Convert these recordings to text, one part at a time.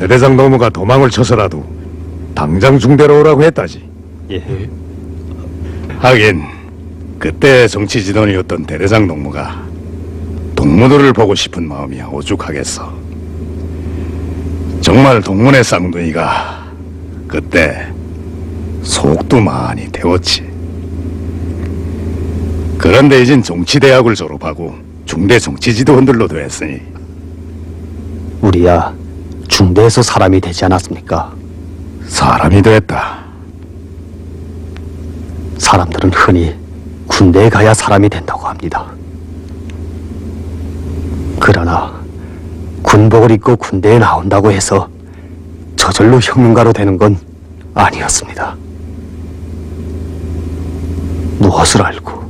대대장 노무가 도망을 쳐서라도 당장 중대로 오라고 했다지. 예. 하긴 그때 정치 지도이었던 대대장 농무가 동무들을 보고 싶은 마음이 오죽하겠어. 정말 동문의 쌍둥이가 그때 속도 많이 태웠지. 그런데 이젠 정치대학을 졸업하고 중대 정치지도원들로 됐으니 우리야 중대에서 사람이 되지 않았습니까? 사람이 됐다. 사람들은 흔히 군대에 가야 사람이 된다고 합니다. 그러나 군복을 입고 군대에 나온다고 해서 저절로 혁명가로 되는 건 아니었습니다. 무엇을 알고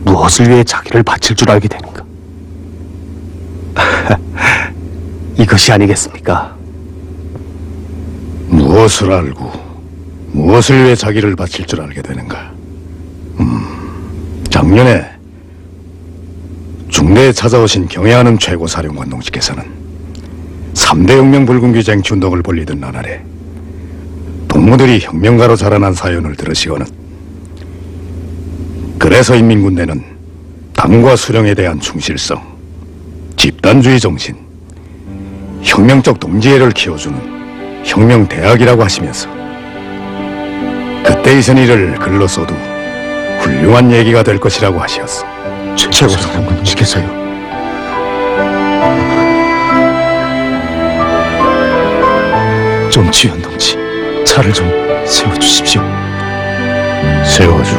무엇을 위해 자기를 바칠 줄 알게 되는가? 이것이 아니겠습니까? 무엇을 알고 무엇을 위해 자기를 바칠 줄 알게 되는가? 작년에 중대에 찾아오신 경애하는 최고사령관 동지께서는 3대 혁명 붉은기 쟁취 운동을 벌리던 나날에 동무들이 혁명가로 자라난 사연을 들으시고는 그래서 인민군대는 당과 수령에 대한 충실성, 집단주의 정신, 혁명적 동지애를 키워주는 혁명대학이라고 하시면서 그때 있은 일을 글로 써도 훌륭한 얘기가 될 것이라고 하시었어. 최고사령관 시켰어요. 정치위원 동지, 차를 좀 세워주십시오. 세워주.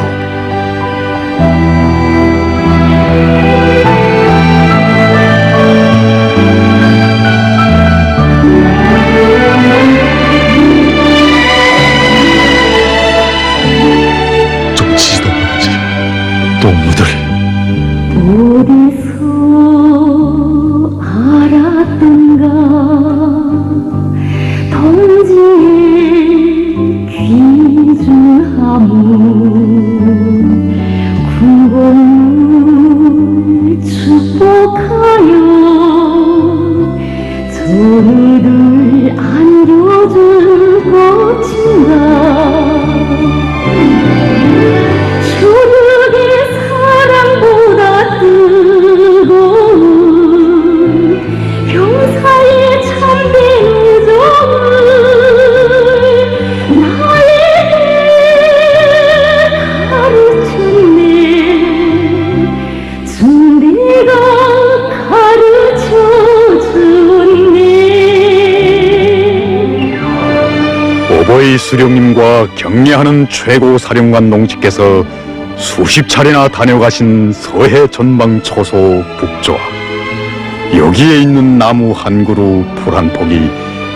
정치지도원지, 동무들. 어디서 알았던가 동지의 귀중함을 군복을 축복하여 저희를 안겨줄 것인가. 주님의 사랑보다 뜨거운 형사의 참된 우정을 나에게 가르쳤네. 중대가 가르쳐줬네. 오보이 수령님과 경례하는 최고 사령관 동지께서 수십 차례나 다녀가신 서해 전방 초소 북조와 여기에 있는 나무 한 그루 풀 한 폭이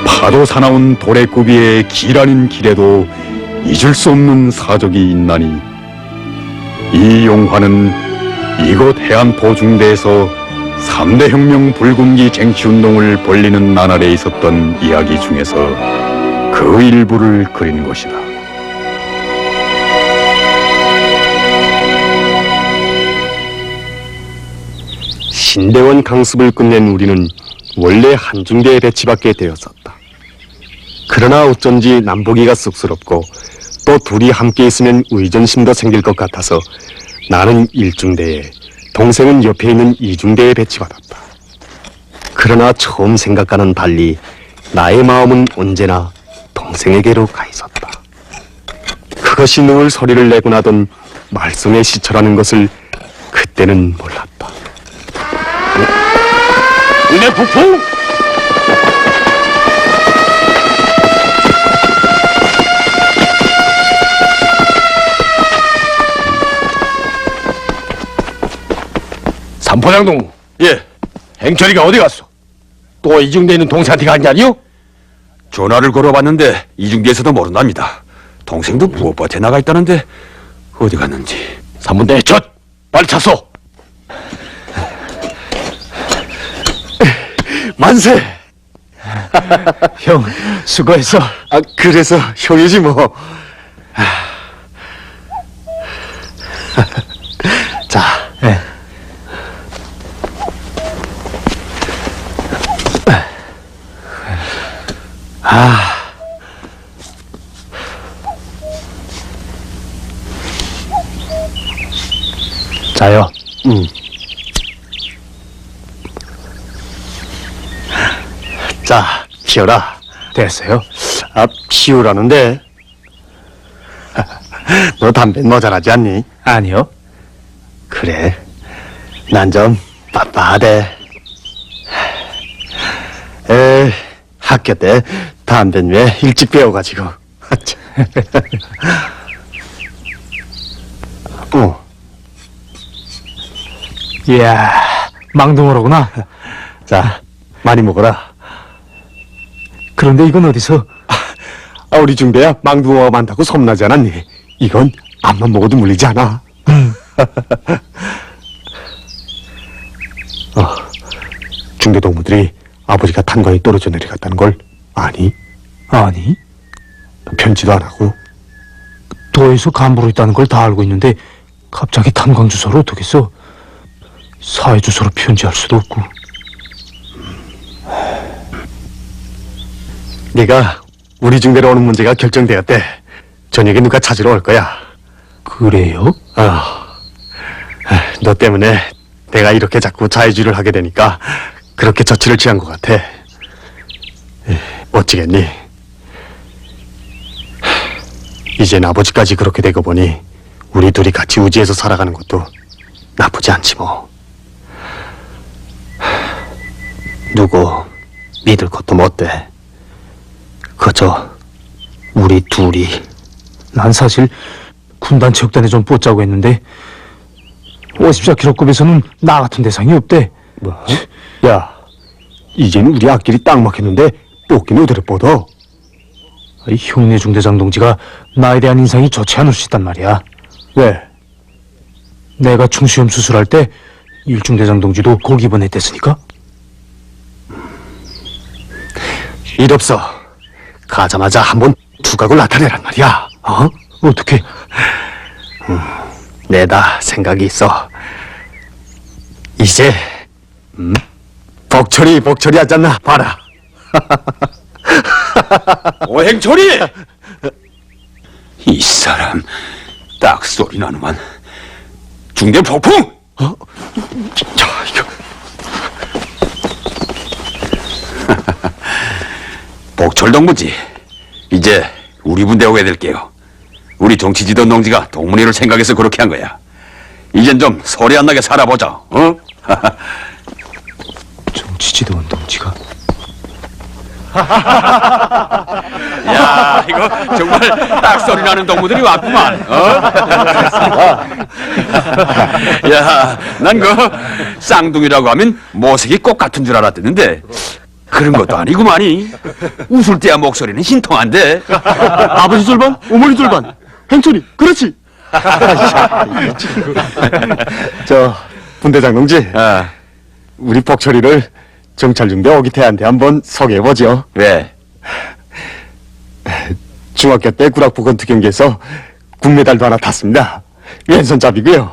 파도 사나운 도래구비의 길 아닌 길에도 잊을 수 없는 사적이 있나니 이 용화는 이곳 해안포 중대에서 3대 혁명 붉은기 쟁취운동을 벌리는 나날에 있었던 이야기 중에서 그 일부를 그린 것이다. 신대원 강습을 끝낸 우리는 원래 한중대에 배치받게 되었었다. 그러나 어쩐지 남보기가 쑥스럽고 또 둘이 함께 있으면 의존심도 생길 것 같아서 나는 1중대에 동생은 옆에 있는 2중대에 배치받았다. 그러나 처음 생각과는 달리 나의 마음은 언제나 동생에게로 가 있었다. 그것이 늘 소리를 내고 나던 말썽의 시초라는 것을 그때는 몰랐다. 내 북풍! 삼포장동. 예, 행철이가 어디 갔어? 또 이중대 있는 동생한테 간 게 아니요? 전화를 걸어봤는데 이중대에서도 모른답니다. 동생도 무엇밭에 나가 있다는데 어디 갔는지. 삼분대 첫! 빨리 찼어! 만세! 형, 수고했어. 그래서 형이지 뭐. 자. 자요. 자, 피워라. 됐어요? 아, 피우라는데. 너 담배 모자라지 않니? 아니요. 그래. 난 좀 빳빳하대. 학교 때 담배는 왜 일찍 배워가지고. 이야, 망둥어로구나. 자, 많이 먹어라. 그런데 이건 어디서? 우리 중대야 망둥어가 많다고 소문나지 않았니? 이건 암만 먹어도 물리지 않아. 중대 동무들이 아버지가 탄광이 떨어져 내려갔다는 걸 아니? 아니, 편지도 안 하고. 도에서 간부로 있다는 걸 다 알고 있는데 갑자기 탄광 주소를 어떻게 써? 사회 주소로 편지할 수도 없고. 네가 우리 중대로 오는 문제가 결정되었대. 저녁에 누가 찾으러 올 거야. 그래요? 너 때문에 내가 이렇게 자꾸 자해주의를 하게 되니까 그렇게 저치를 취한 것 같아. 어찌겠니? 이젠 아버지까지 그렇게 되고 보니 우리 둘이 같이 우지에서 살아가는 것도 나쁘지 않지 뭐. 누구 믿을 것도 못 돼. 그저 우리 둘이. 난 사실 군단 체육단에 좀 뽑자고 했는데 54kg급에서는 나 같은 대상이 없대. 뭐? 야, 이젠 우리 앞길이 딱 막혔는데 뽑기는 어디를 뻗어? 이 흉내 중대장 동지가 나에 대한 인상이 좋지 않을 수 있단 말이야. 왜? 내가 충수염 수술할 때 일중대장 동지도 거기 입원했댔으니까. 일 없어. 가자마자 한번 두각을 나타내란 말이야. 어? 어떻게? 내다 생각이 있어. 이제 복철이 하지 않나 봐라. 오행철이! 이 사람 딱 소리 나누만. 중대 폭풍! 자, 이거. 복철 동무지, 이제 우리 분대 오게 될게요. 우리 정치지도 동지가 동문회를 생각해서 그렇게 한 거야. 이젠 좀 소리 안 나게 살아보자. 어? 정치지도원 동지가. 야, 이거 정말 딱 소리 나는 동무들이 왔구만. 야, 난 그 쌍둥이라고 하면 모색이 꼭 같은 줄 알았댔는데 그런 것도 아니구만이. 웃을 때야 목소리는 신통한데. 아버지 절반, 어머니 절반. 행철이, 그렇지. 저 분대장 동지, 우리 복철이를 정찰중대 오기태한테 한번 소개해보죠. 왜? 중학교 때 구락부건투 경기에서 금메달도 하나 탔습니다. 왼손잡이고요.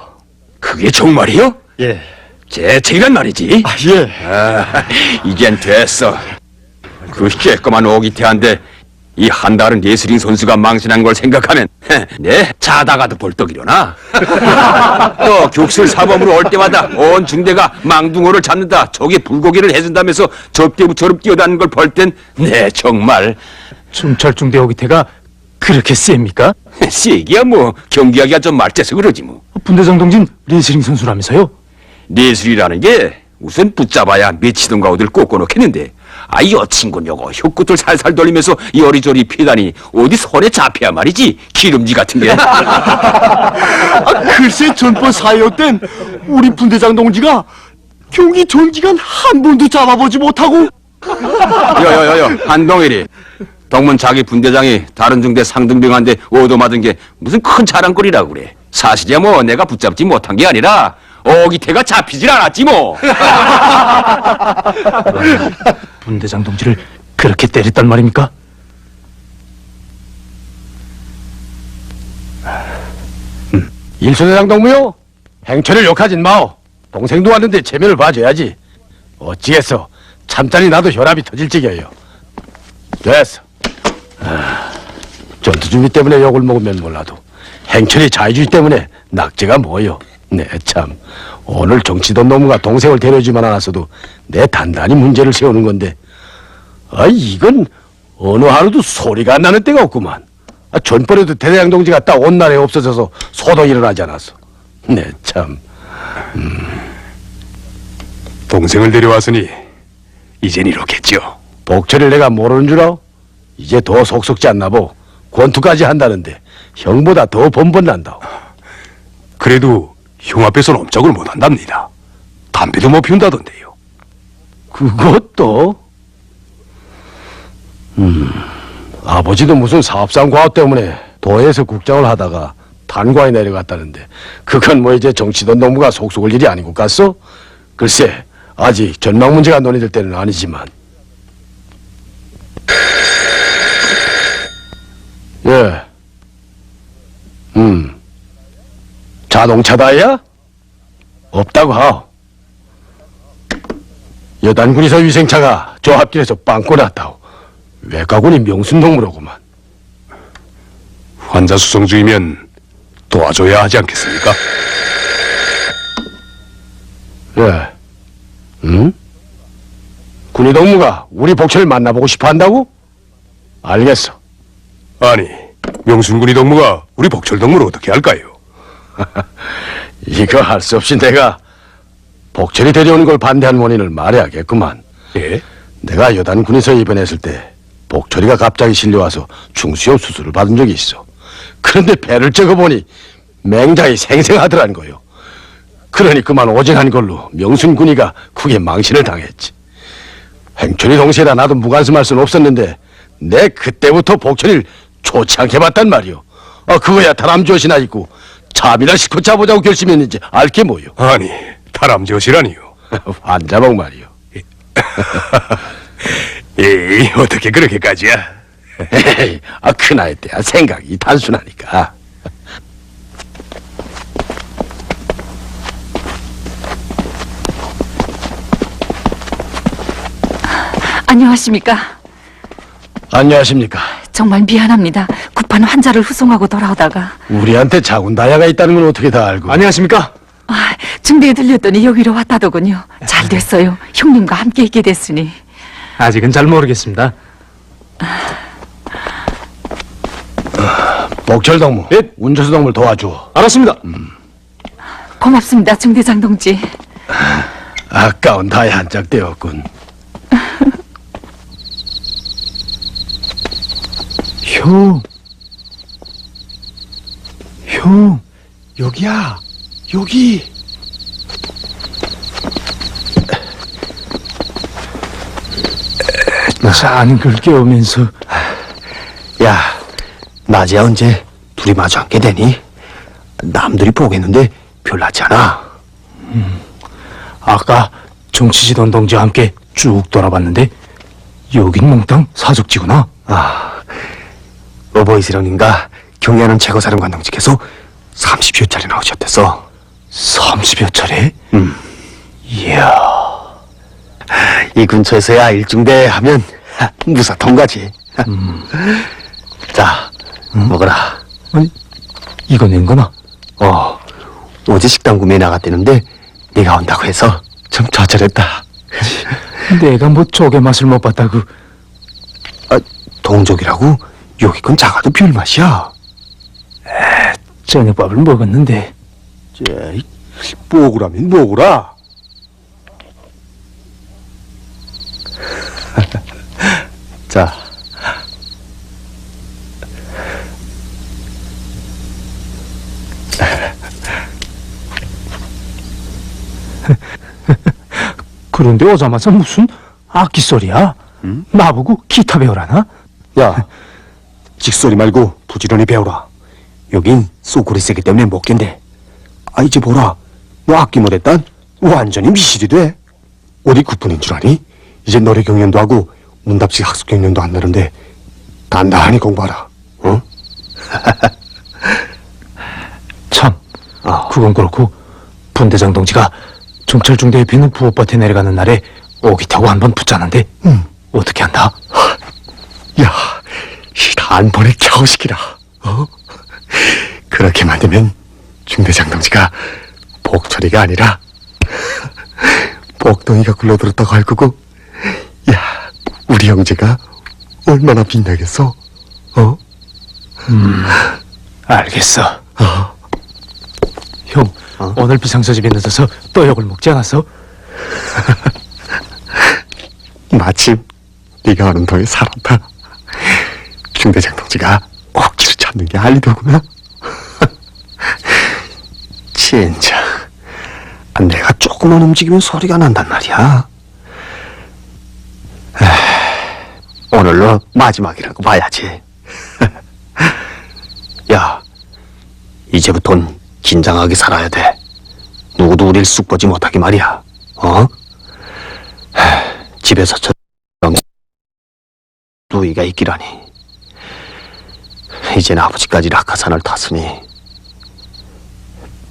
그게 정말이요? 예. 재채기란 말이지. 예. 이젠 됐어. 그 쬐끄만 오기태한데 이 한다른 레슬링 선수가 망신한 걸 생각하면 내 자다가도 벌떡 일어나. 또 격술 사범으로 올 때마다 온 중대가 망둥어를 잡는다, 저게 불고기를 해준다면서 접대부처럼 뛰어다니는 걸 볼 땐 내 정말 중찰중대 오기태가 그렇게 셉니까? 세기야 뭐. 경기하기가 좀 말째서 그러지 뭐. 분대장 동진 레슬링 선수라면서요? 레슬이라는 게 우선 붙잡아야 미치던가 어딜 꽂고놓겠는데, 이 여친군 요거 혀끝을 살살 돌리면서 요리조리 피다니 어디 손에 잡혀야 말이지, 기름지 같은 게. 글쎄 전번 4.25 땐 우리 분대장 동지가 경기 전기간 한 번도 잡아보지 못하고. 여여여여, 한동일이 동문 자기 분대장이 다른 중대 상등병한테 얻어맞은 게 무슨 큰 자랑거리라고 그래. 사실이야 뭐 내가 붙잡지 못한 게 아니라 오기태가 잡히질 않았지 뭐. 분대장 동지를 그렇게 때렸단 말입니까? 일소대장 동무요? 행철을 욕하진 마오. 동생도 왔는데 체면을 봐줘야지. 어찌겠어. 참자니 나도 혈압이 터질 지경이요. 됐어. 전투 준비 때문에 욕을 먹으면 몰라도 행철이 자유주의 때문에 낙제가 뭐요? 네, 참. 오늘 정치돈 놈과 동생을 데려주만 않았어도 내 단단히 문제를 세우는 건데, 이건 어느 하루도 소리가 안 나는 때가 없구만. 전번에도 대대장 동지가 딱 온 날에 없어져서 소동이 일어나지 않았어. 네, 참. 동생을 데려왔으니 이젠 이렇겠죠. 복철을 내가 모르는 줄 알아? 이제 더 속속지 않나 보. 권투까지 한다는데 형보다 더 번번난다. 그래도 형 앞에서는 엄짝을 못한답니다. 담배도 못 피운다던데요. 그것도? 아버지도 무슨 사업상 과업 때문에 도에서 국장을 하다가 단과에 내려갔다는데 그건 뭐 이제 정치던 농부가 속속을 일이 아니고 갔어? 글쎄 아직 전망 문제가 논의될 때는 아니지만. 예. 자동차다야? 없다고 하오. 여단군이서 위생차가 저 앞길에서 빵꾸 났다오. 외가군이 명순동무로구만. 환자 수송 중이면 도와줘야 하지 않겠습니까? 예. 군의 동무가 우리 복철을 만나보고 싶어 한다고? 알겠어. 아니, 명순군이 동무가 우리 복철 동무를 어떻게 할까요? 이거 할 수 없이 내가 복철이 데려오는 걸 반대한 원인을 말해야겠구만. 예? 내가 여단 군에서 입원했을 때 복철이가 갑자기 실려와서 중수염 수술을 받은 적이 있어. 그런데 배를 적어보니 맹장이 생생하더란 거요. 그러니 그만 오진한 걸로 명순군이가 크게 망신을 당했지. 행철이 동시에라 나도 무관심할 수는 없었는데 내 그때부터 복철이를 좋지 않게 봤단 말이오. 그거야 다람쥐옷이나 입고 잠이나 싣고 자보자고 결심했는지 알게 뭐요. 아니, 다람쥐옷이라니요. 환자복 말이오. 에이, 어떻게 그렇게까지야? 에이, 그 나이 때야 생각이 단순하니까. 안녕하십니까? 안녕하십니까. 정말 미안합니다. 급한 환자를 후송하고 돌아오다가 우리한테 자군다야가 있다는 건 어떻게 다 알고. 안녕하십니까? 중대에 들렸더니 여기로 왔다더군요. 잘 됐어요. 형님과 함께 있게 됐으니. 아직은 잘 모르겠습니다. 복철 동무, 예. 운전수 동무를 도와줘. 알았습니다. 고맙습니다, 중대장 동지. 아까운 다야 한 짝 떼었군. 형, 여기야, 여기. 잔 긁겨오면서 야, 낮에 언제 둘이 마주 앉게 되니? 남들이 보겠는데 별나지 않아. 아까 정치지던 동지와 함께 쭉 돌아봤는데 여긴 몽땅 사적지구나. 어버이스령님과 경애하는 최고사령관 동지께서 30여차례 나오셨댔어. 30여 차례? 이야. 이 근처에서야 일중대 하면 무사 통과지. 자, 먹어라. 아니, 이거 낸 거나? 어제 식당 구매에 나갔대는데 네가 온다고 해서 좀 좌절했다. 내가 뭐 쪼개 맛을 못 봤다고. 동족이라고? 여기 건 작아도 별맛이야. 저녁밥을 먹었는데. 먹으라면 먹으라. 자. 그런데 오자마자 무슨 악기 소리야? 나보고 기타 배우라나? 야, 직소리 말고 부지런히 배워라. 여긴 소굴이 세기 때문에 못 견뎌. 이제 보라. 너 악기 못했단 완전히 미실이 돼. 어디 구뿐인 줄 아니? 이제 노래 경연도 하고 문답식 학습 경연도 한다는데 단단히 공부하라. 어? 참, 그건 그렇고 분대장 동지가 정찰중대에 비는 부엌밭에 내려가는 날에 오기 타고 한번 붙자는데 어떻게 한다? 야, 단번에 겨우시키라. 그렇게만 되면 중대장 동지가 복철이가 아니라 복덩이가 굴러들었다고 할 거고, 야, 우리 형제가 얼마나 빛나겠어? 알겠어. 형, 오늘 비상소집에 늦어서 또 욕을 먹지 않았어? 마침 네가 어느 동에 살았다. 중대장 동지가 억지로 찾는 게 알리더구나. 진짜 내가 조금만 움직이면 소리가 난단 말이야. 오늘로 마지막이라고 봐야지. 야, 이제부턴 긴장하게 살아야 돼. 누구도 우릴 쑥 보지 못하게 말이야. 집에서처럼 누이가 있기라니. 이젠 아버지까지 낙하산을 탔으니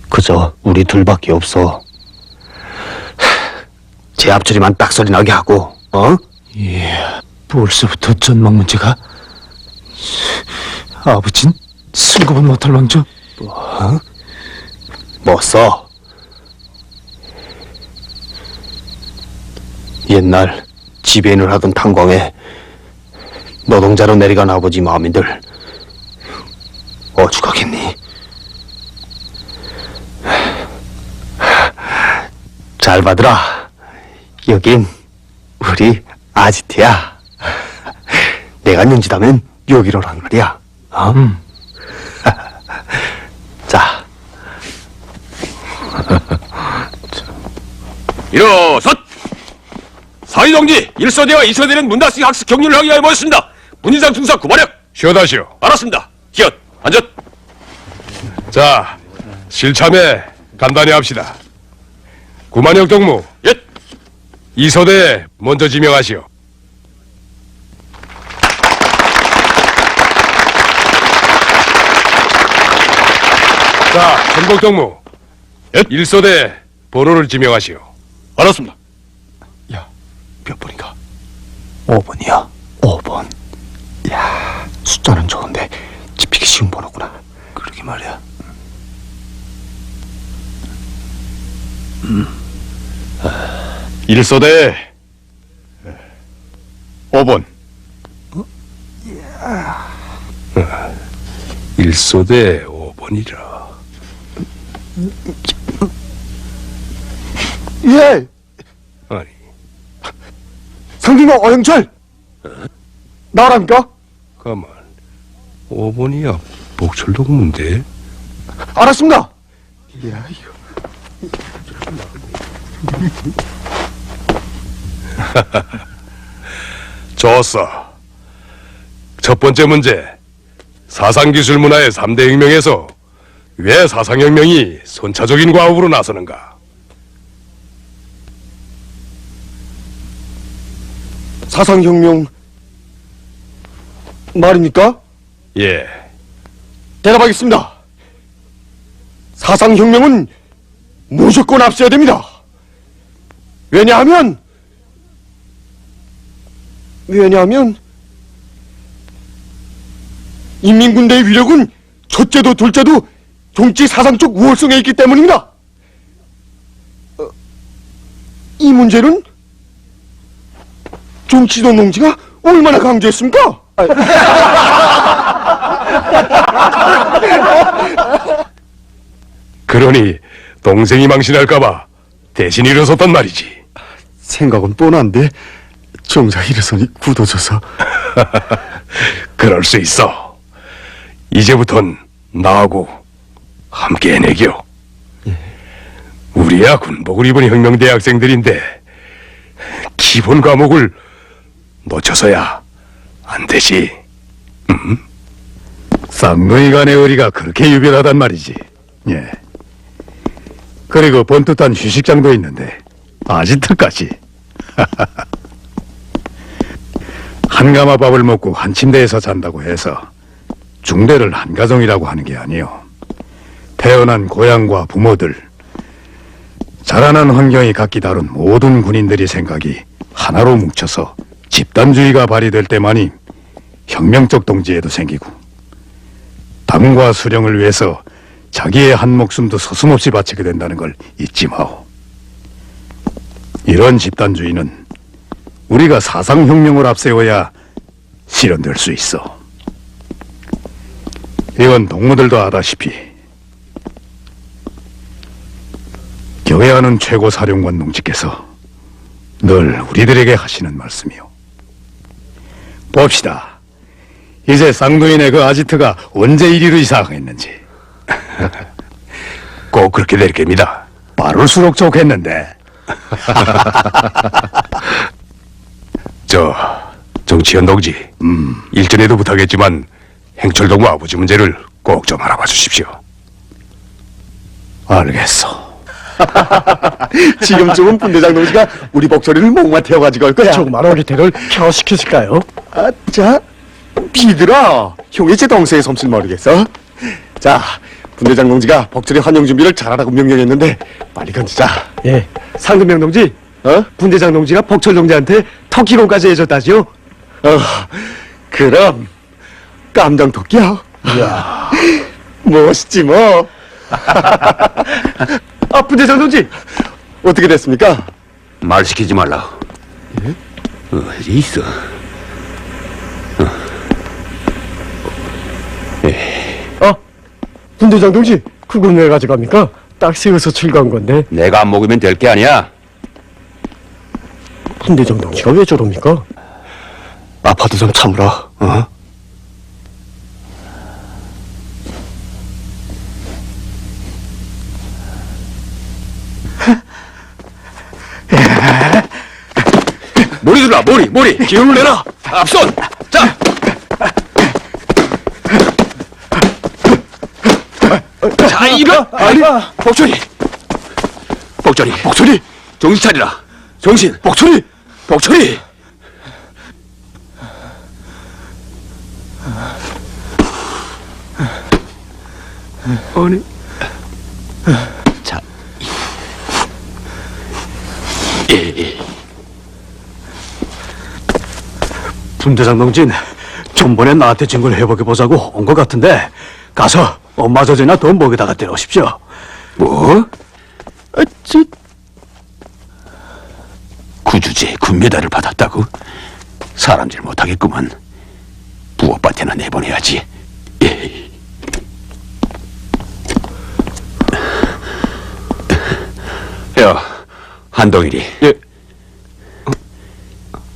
그저 우리 둘밖에 없어. 제 앞처리만 딱 소리 나게 하고, 벌써부터 전망 문제가? 아버진 승급은 못할 망정? 뭐 써? 옛날 지배인을 하던 탄광에 노동자로 내려간 아버지 마음인들 어죽하겠니? 잘 받으라. 여긴 우리 아지트야. 내가 능지다면 여기로 란 말이야. 자, 일어섰! 사위동지 1소대와 2소대는 문학생 학습 격리를 하기 위하여 모였습니다. 문인상 중사 구마력. 쉬어다시오. 알았습니다. 기엇 앉았. 자, 실참에 간단히 합시다. 구만혁 동무, 예. 이소대 먼저 지명하시오. 자, 전복 동무, 1소대 번호를 지명하시오. 알았습니다. 몇 번인가? 5번이야. 5번. 야, 숫자는 좋은데 짚히기 쉬운 번호구나. 그러게 말이야. 1소대 5번. 1소대 5번이라. 예! 아니, 상중과 어영철! 나랍니까? 가만. 5번이야 복철 동무인데. 알았습니다. 좋았어. 첫 번째 문제. 사상기술 문화의 3대 혁명에서 왜 사상혁명이 선차적인 과업으로 나서는가? 사상혁명 말입니까? 예. 대답하겠습니다. 사상혁명은 무조건 앞서야 됩니다. 왜냐하면 인민군대의 위력은 첫째도 둘째도 정치 사상적 우월성에 있기 때문입니다. 이 문제는 정치도 농지가 얼마나 강조했습니까? 그러니 동생이 망신할까봐 대신 일어섰단 말이지. 생각은 뻔한데 정작 일어서니 굳어져서. 그럴 수 있어. 이제부턴 나하고 함께 해내겨. 우리야 군복을 입은 혁명대 학생들인데 기본 과목을 놓쳐서야 안 되지. 쌍둥이 간의 의리가 그렇게 유별하단 말이지. 예. 그리고 번듯한 휴식장도 있는데 아지트까지. 한가마 밥을 먹고 한 침대에서 잔다고 해서 중대를 한 가정이라고 하는 게 아니요. 태어난 고향과 부모들, 자라난 환경이 각기 다른 모든 군인들이 생각이 하나로 뭉쳐서 집단주의가 발휘될 때만이 혁명적 동지에도 생기고 당과 수령을 위해서 자기의 한 목숨도 서슴없이 바치게 된다는 걸 잊지 마오. 이런 집단주의는 우리가 사상혁명을 앞세워야 실현될 수 있어. 이건 동무들도 아다시피 경애하는 최고 사령관 농지께서 늘 우리들에게 하시는 말씀이요. 봅시다. 이제 쌍둥이네 그 아지트가 언제 이리로 이사가겠는지. 꼭 그렇게 될 겁니다. 빠를수록 좋겠는데. 정치현 동지, 일전에도 부탁했지만 행철동무 아버지 문제를 꼭 좀 알아봐 주십시오. 알겠어. 지금쯤은 분대장 동지가 우리 복철이를 목마 태워가지고 올 거야. 조그만 어리태를 켜시키실까요? 자, 비들아, 형이 제 동생의 솜씨를 모르겠어? 자, 분대장 동지가 복철이 환영 준비를 잘하라고 명령했는데 빨리 건지자. 예. 상근명 동지, 분대장 동지가 복철 동지한테 터키공까지 해줬다지요? 그럼 깜장 토끼야. 이야, 멋있지 뭐. 아, 분대장 동지, 어떻게 됐습니까? 말 시키지 말라. 어디 있어? 분대장 동지, 그건 왜 가져갑니까? 딱 세워서 출간 건데. 내가 안 먹으면 될 게 아니야. 분대장 동지가 왜 저럽니까? 아파도 좀 참으라. 머리 들라, 머리. 기운을 내라. 앞손. 자. 자, 이거. 아니, 복철이. 정신 차리라. 정신. 복철이. 아니. 자. 분대장 동진, 전번에 나한테 진 걸 회복해보자고 온 것 같은데 가서 엄마 젖이나 더 먹여다가 때려오십시오. 뭐? 구주제 군메달을 받았다고? 사람질 못하겠구만. 부엌밭에나 내보내야지. 야, 한동일이. 예.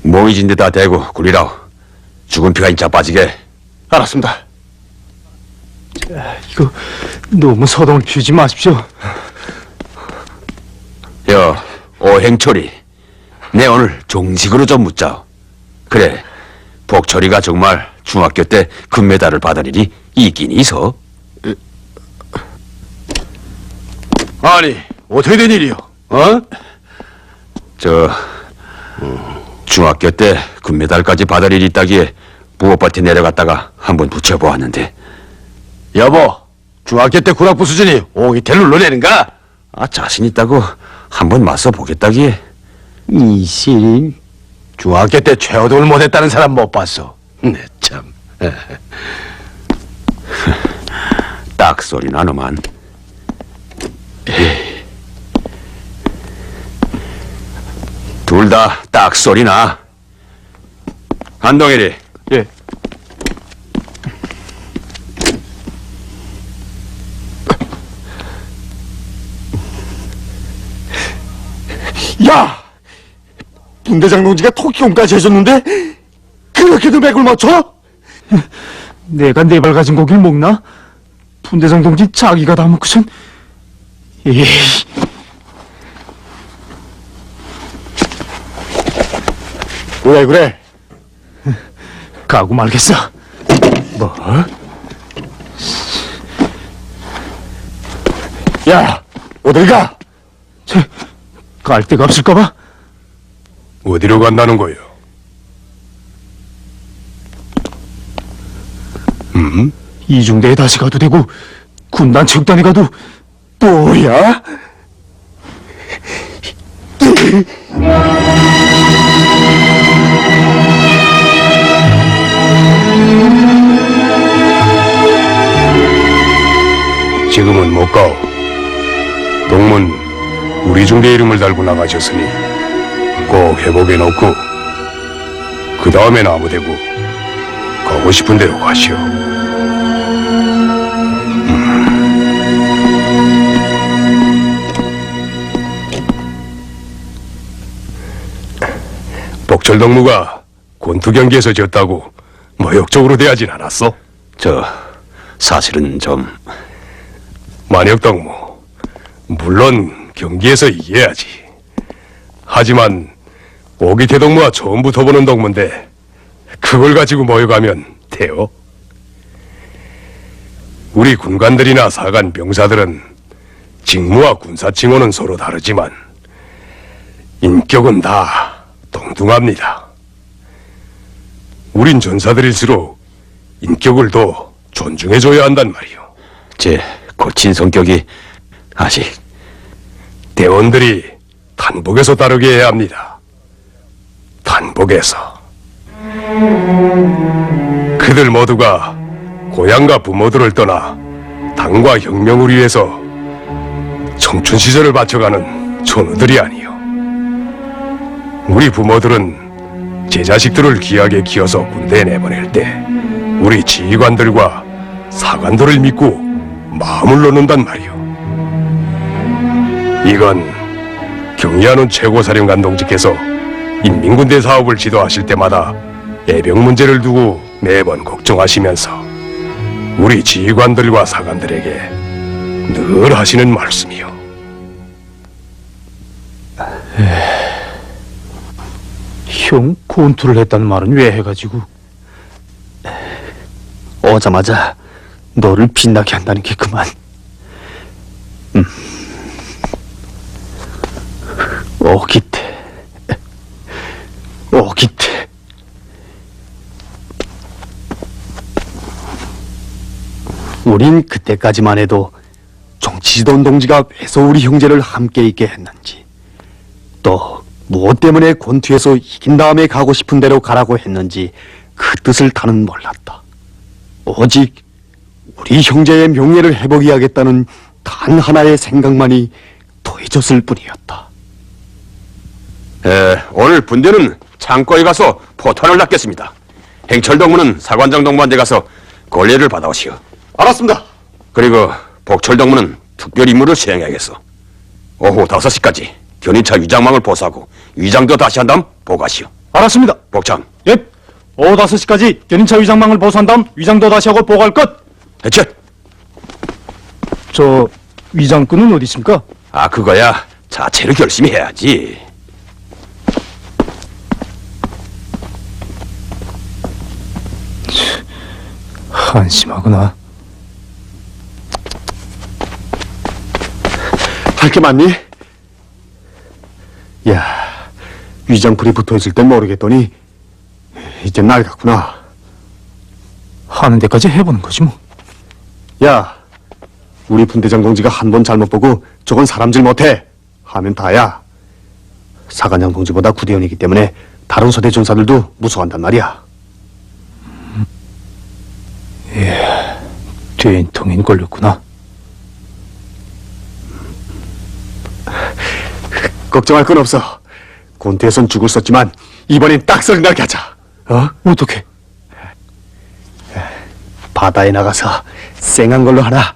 모이진 데다 대고 굴리라오. 죽은 피가 인자 빠지게. 알았습니다. 이거 너무 서동을 피우지 마십시오. 야, 오행철이. 내 오늘 종식으로 좀 묻자. 그래, 복철이가 정말 중학교 때 금메달을 받을 일이 있긴 있어. 아니, 어떻게 된 일이요? 중학교 때 금메달까지 받을 일이 있다기에 부엌밭에 내려갔다가 한번 붙여보았는데. 여보, 중학교 때 구락부 수준이 오기태를 눌러내는가? 자신 있다고 한번 맞서 보겠다기에. 이신 중학교 때 최고등을 못했다는 사람 못 봤어. 네, 참. 딱 소리 나노만. 둘 다 딱 소리 나. 한동일이. 예. 야! 분대장 동지가 토끼공까지 해줬는데 그렇게도 맥을 맞춰? 내가 네 발 가진 고기를 먹나? 분대장 동지 자기가 다 먹고선. 에이. 그래. 가고 말겠어. 뭐? 야, 어딜 가? 갈 데가 없을까봐? 어디로 간다는 거요? 이중대에 다시 가도 되고 군단 체육단에 가도 뭐야? 지금은 못 가오. 동문 우리 중대 이름을 달고 나가셨으니 꼭 회복해 놓고 그 다음엔 아무 데고 가고 싶은 대로 가시오. 복철 동무가 권투 경기에서 졌다고 모욕적으로 대하진 않았어? 사실은 좀 만역 동무, 물론 경기에서 이겨야지. 하지만 오기태 동무와 처음부터 보는 동무인데 그걸 가지고 모욕하면 돼요? 우리 군관들이나 사관 병사들은 직무와 군사 칭호는 서로 다르지만 인격은 다 동등합니다. 우린 전사들일수록 인격을 더 존중해줘야 한단 말이오. 제 거친 성격이 아직 대원들이 단복에서 따르게 해야 합니다. 단복에서. 그들 모두가 고향과 부모들을 떠나 당과 혁명을 위해서 청춘 시절을 바쳐가는 전우들이 아니요. 우리 부모들은 제 자식들을 귀하게 키워서 군대에 내보낼 때 우리 지휘관들과 사관들을 믿고 마음을 놓는단 말이오. 이건 경의하는 최고사령관 동지께서 인민군대 사업을 지도하실 때마다 애병 문제를 두고 매번 걱정하시면서 우리 지휘관들과 사관들에게 늘 하시는 말씀이요. 형 권투를 했다는 말은 왜 해가지고? 오자마자 너를 빛나게 한다는 게 그만. 오기태. 우린 그때까지만 해도 정치지도원 동지가 왜서 우리 형제를 함께 있게 했는지, 또 무엇 때문에 권투에서 이긴 다음에 가고 싶은 대로 가라고 했는지 그 뜻을 다는 몰랐다. 오직 우리 형제의 명예를 회복해야겠다는 단 하나의 생각만이 더해졌을 뿐이었다. 오늘 분대는 창고에 가서 포탄을 낚겠습니다. 행철 동무는 사관장 동무한테 가서 권례를 받아오시오. 알았습니다. 그리고 복철 동무는 특별 임무를 수행해야겠어. 오후 5시까지 견인차 위장망을 보수하고 위장도 다시 한 다음 보고하시오. 알았습니다. 복참. 예. 오후 5시까지 견인차 위장망을 보수한 다음 위장도 다시 하고 보고할 것. 해체. 저 위장끈은 어디 있습니까? 그거야 자체로 결심히 해야지. 한심하구나. 할 게 많니? 야, 위장풀이 붙어있을 땐 모르겠더니 이제 날 같구나. 하는 데까지 해보는 거지 뭐. 야, 우리 분대장 동지가 한 번 잘못 보고 저건 사람질 못해 하면 다야. 사관장 동지보다 구대원이기 때문에 다른 소대 전사들도 무서워한단 말이야. 된통인 걸렸구나. 걱정할 건 없어. 권태에선 죽을 썼지만 이번엔 딱 썩나게 하자. 어떻게? 바다에 나가서 쌩한 걸로 하나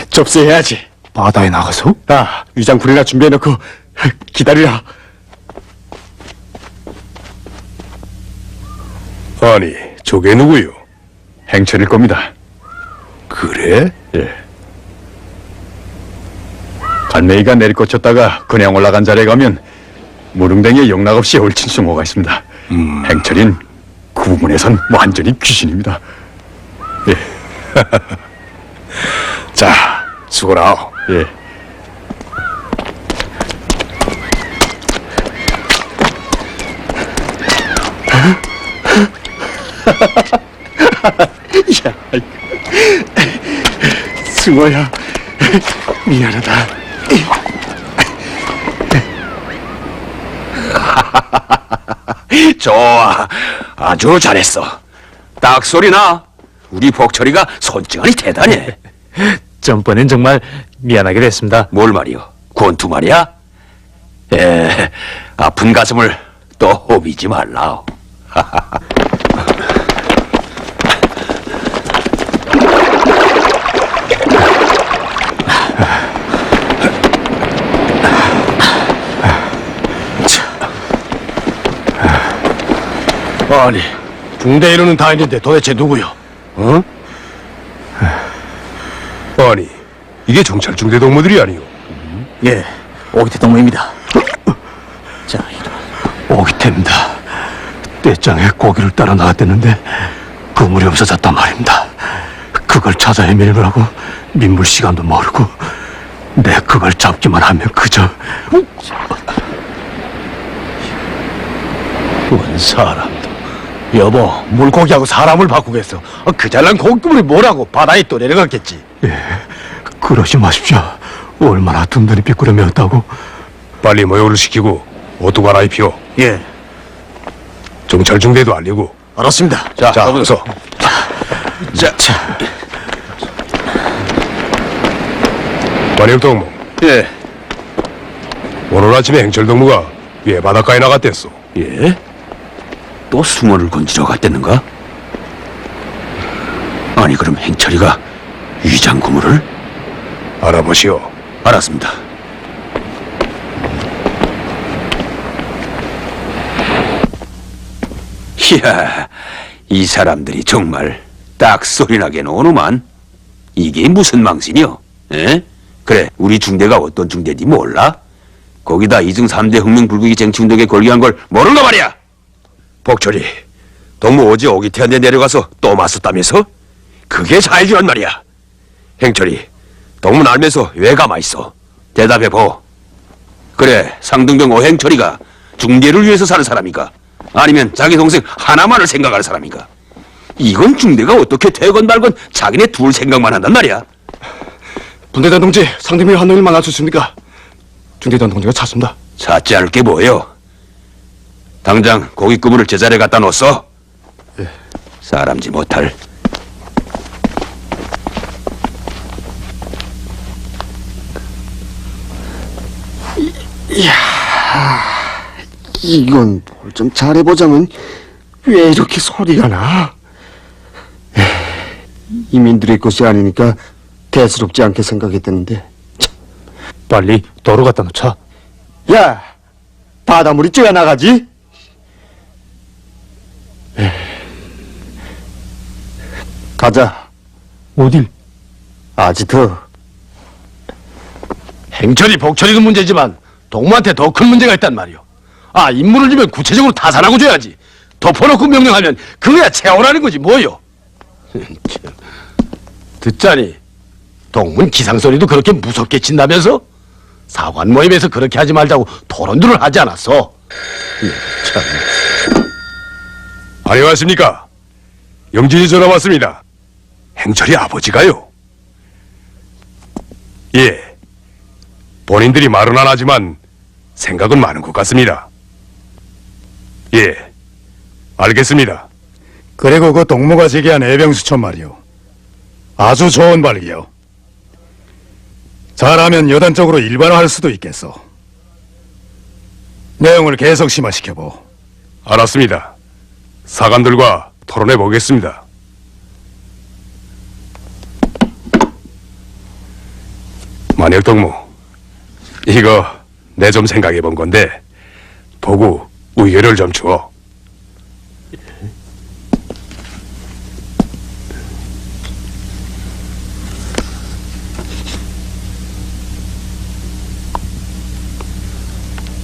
접수해야지. 바다에 나가서? 위장풀이나 준비해놓고 기다리라. 아니, 저게 누구요? 행철일 겁니다. 그래? 예. 갈매기가 내리꽂혔다가 그냥 올라간 자리에 가면 무릉댕이에 영락없이 얽힌 숭어가 있습니다. 행철인 그 부분에선 완전히 귀신입니다. 예. 자, 수고라오. 예. 승호야, 미안하다. 좋아. 아주 잘했어. 딱 소리나. 우리 복철이가 손찌간이 대단해. 전번엔 정말 미안하게 됐습니다. 뭘 말이요? 권투 말이야? 아픈 가슴을 또 호비지 말라. 아니, 중대 이루는 다 있는데 도대체 누구요? 어? 아니, 이게 정찰 중대 동무들이 아니오. 예, 오기태 동무입니다. 자, 오기태입니다. 떼장에 고기를 따라 나갔댔는데 그물이 없어졌단 말입니다. 그걸 찾아 헤매느라고 민물 시간도 모르고 내 그걸 잡기만 하면 그저 뭔 사람도. 여보, 물고기하고 사람을 바꾸겠어. 그 잘난 고기물이 뭐라고? 바다에 또 내려갔겠지. 그러지 마십시오. 얼마나 든든히 비꾸려매었다고. 빨리 모욕을 시키고 옷도 갈아입히오. 예. 정찰 중대도 알리고. 알았습니다. 자, 어서. 만혁 동무, 예. 오늘 아침에 행철 동무가 왜 바닷가에 나갔댔소? 예? 또 숭어를 건지러 갔댔는가? 아니 그럼 행철이가 위장 고물을? 알아보시오. 알았습니다. 이야, 이 사람들이 정말 딱 소리나게 노노만. 이게 무슨 망신이요? 에? 그래, 우리 중대가 어떤 중대인지 몰라? 거기다 2중 3대 혁명불국이 쟁취운동에 걸기한 걸 모른가 말이야! 복철이, 동무 어제 오기태한테 내려가서 또 맞섰다면서? 그게 자해주란 말이야. 행철이, 동문 알면서 왜 가만있어? 대답해보. 그래, 상등병 오행철이가 중대를 위해서 사는 사람인가? 아니면 자기 동생 하나만을 생각하는 사람인가? 이건 중대가 어떻게 되건 말건 자기네 둘 생각만 한단 말이야. 분대장 동지, 상대명이 한 놈을 만날 수 있습니까? 중대장 동지가 찾습니다. 찾지 않을 게 뭐예요? 당장 고기 그물을 제자리에 갖다 놓았어. 사람지 못할. 이건 뭘 좀 잘해보자면 왜 이렇게 소리가 나? 이민들의 것이 아니니까 대수롭지 않게 생각했다는데. 빨리 도로 갖다 놓자. 야, 바닷물이 쪄야 나가지? 가자. 어딜? 아지트. 행철이, 복철이도 문제지만 동무한테 더 큰 문제가 있단 말이오. 아, 임무를 주면 구체적으로 타산하고 줘야지. 덮어놓고 명령하면 그거야 채워라는 거지 뭐요. 듣자니 동문 기상소리도 그렇게 무섭게 친다면서? 사관 모임에서 그렇게 하지 말자고 토론들을 하지 않았어. 참. 안녕하십니까? 영진이 전화 왔습니다. 행철이 아버지가요? 예. 본인들이 말은 안 하지만 생각은 많은 것 같습니다. 예. 알겠습니다. 그리고 그 동무가 제기한 애병수천 말이오. 아주 좋은 발기요. 잘하면 여단적으로 일반화할 수도 있겠어. 내용을 계속 심화시켜보. 알았습니다. 사관들과 토론해 보겠습니다. 만혁 동무, 이거 내 좀 생각해 본 건데 보고 의견을 좀 주어.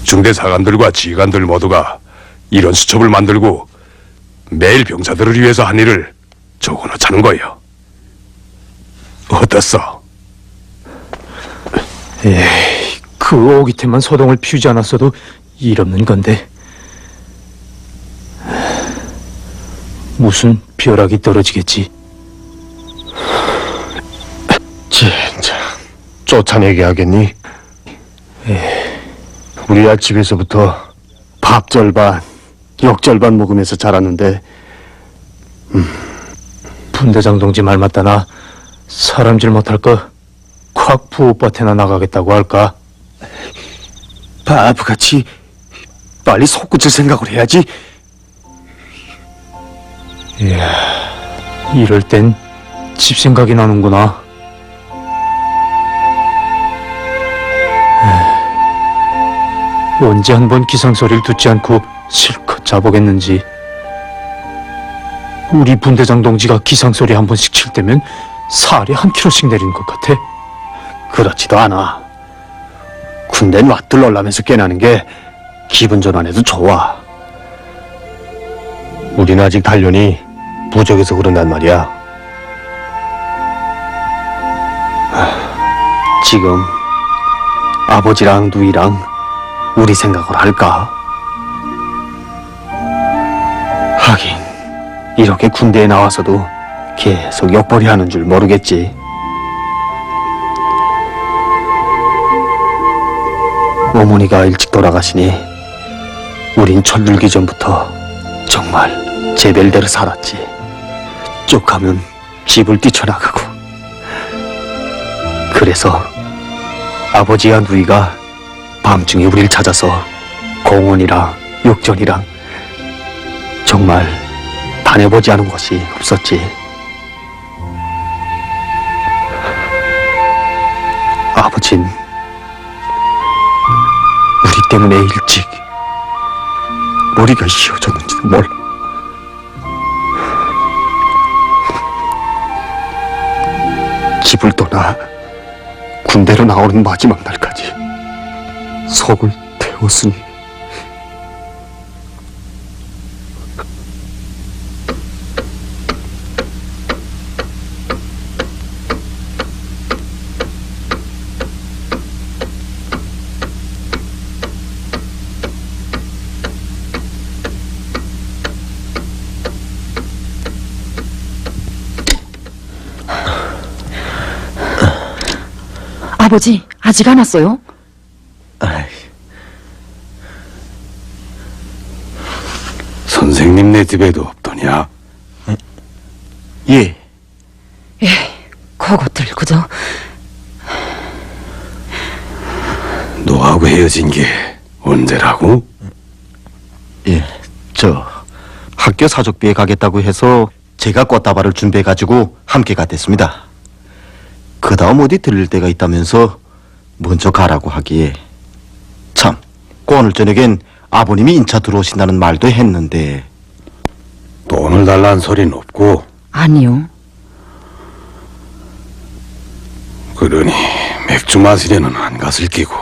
중대 사관들과 지휘관들 모두가 이런 수첩을 만들고 매일 병사들을 위해서 한 일을 적어놓자는 거예요. 어떻소? 에이, 그 오기태만 소동을 피우지 않았어도 일 없는 건데. 무슨 벼락이 떨어지겠지. 진짜 쫓아내게 하겠니? 우리야 집에서부터 밥 절반, 욕 절반 먹으면서 자랐는데 분대장 동지 말 맞다나 사람질 못할 거 각 부오빠한테나 나가겠다고 할까? 바보같이 빨리 솟구칠 생각을 해야지. 이럴 땐 집 생각이 나는구나. 언제 한 번 기상소리를 듣지 않고 실컷 자보겠는지. 우리 분대장 동지가 기상소리 한 번씩 칠 때면 살이 한 킬로씩 내리는 것 같아. 그렇지도 않아. 군대는 왓들 놀라면서 깨나는 게 기분 전환에도 좋아. 우리는 아직 단련이 부족해서 그런단 말이야. 지금 아버지랑 누이랑 우리 생각을 할까? 하긴 이렇게 군대에 나와서도 계속 욕벌이 하는 줄 모르겠지. 어머니가 일찍 돌아가시니 우린 철들기 전부터 정말 제 별대로 살았지. 쭉 가면 집을 뛰쳐나가고. 그래서 아버지와 누이가 밤중에 우리를 찾아서 공원이랑 육전이랑 정말 다녀보지 않은 곳이 없었지. 아버진 우리 때문에 일찍 머리가 휘어졌는지도 몰라. 집을 떠나 군대로 나오는 마지막 날까지 속을 태웠으니. 아버지, 아직 안 왔어요? 선생님 네 집에도 없더냐? 예. 그것들 그저 너하고 헤어진 게 언제라고? 예, 학교 사족비에 가겠다고 해서 제가 꽃다발을 준비해가지고 함께 갔댔습니다. 그 다음 어디 들릴 데가 있다면서 먼저 가라고 하기에 참, 오늘 저녁엔 아버님이 인차 들어오신다는 말도 했는데. 돈을 달라는 소리는 없고. 아니요. 그러니 맥주 마시려는 안 갔을 끼고.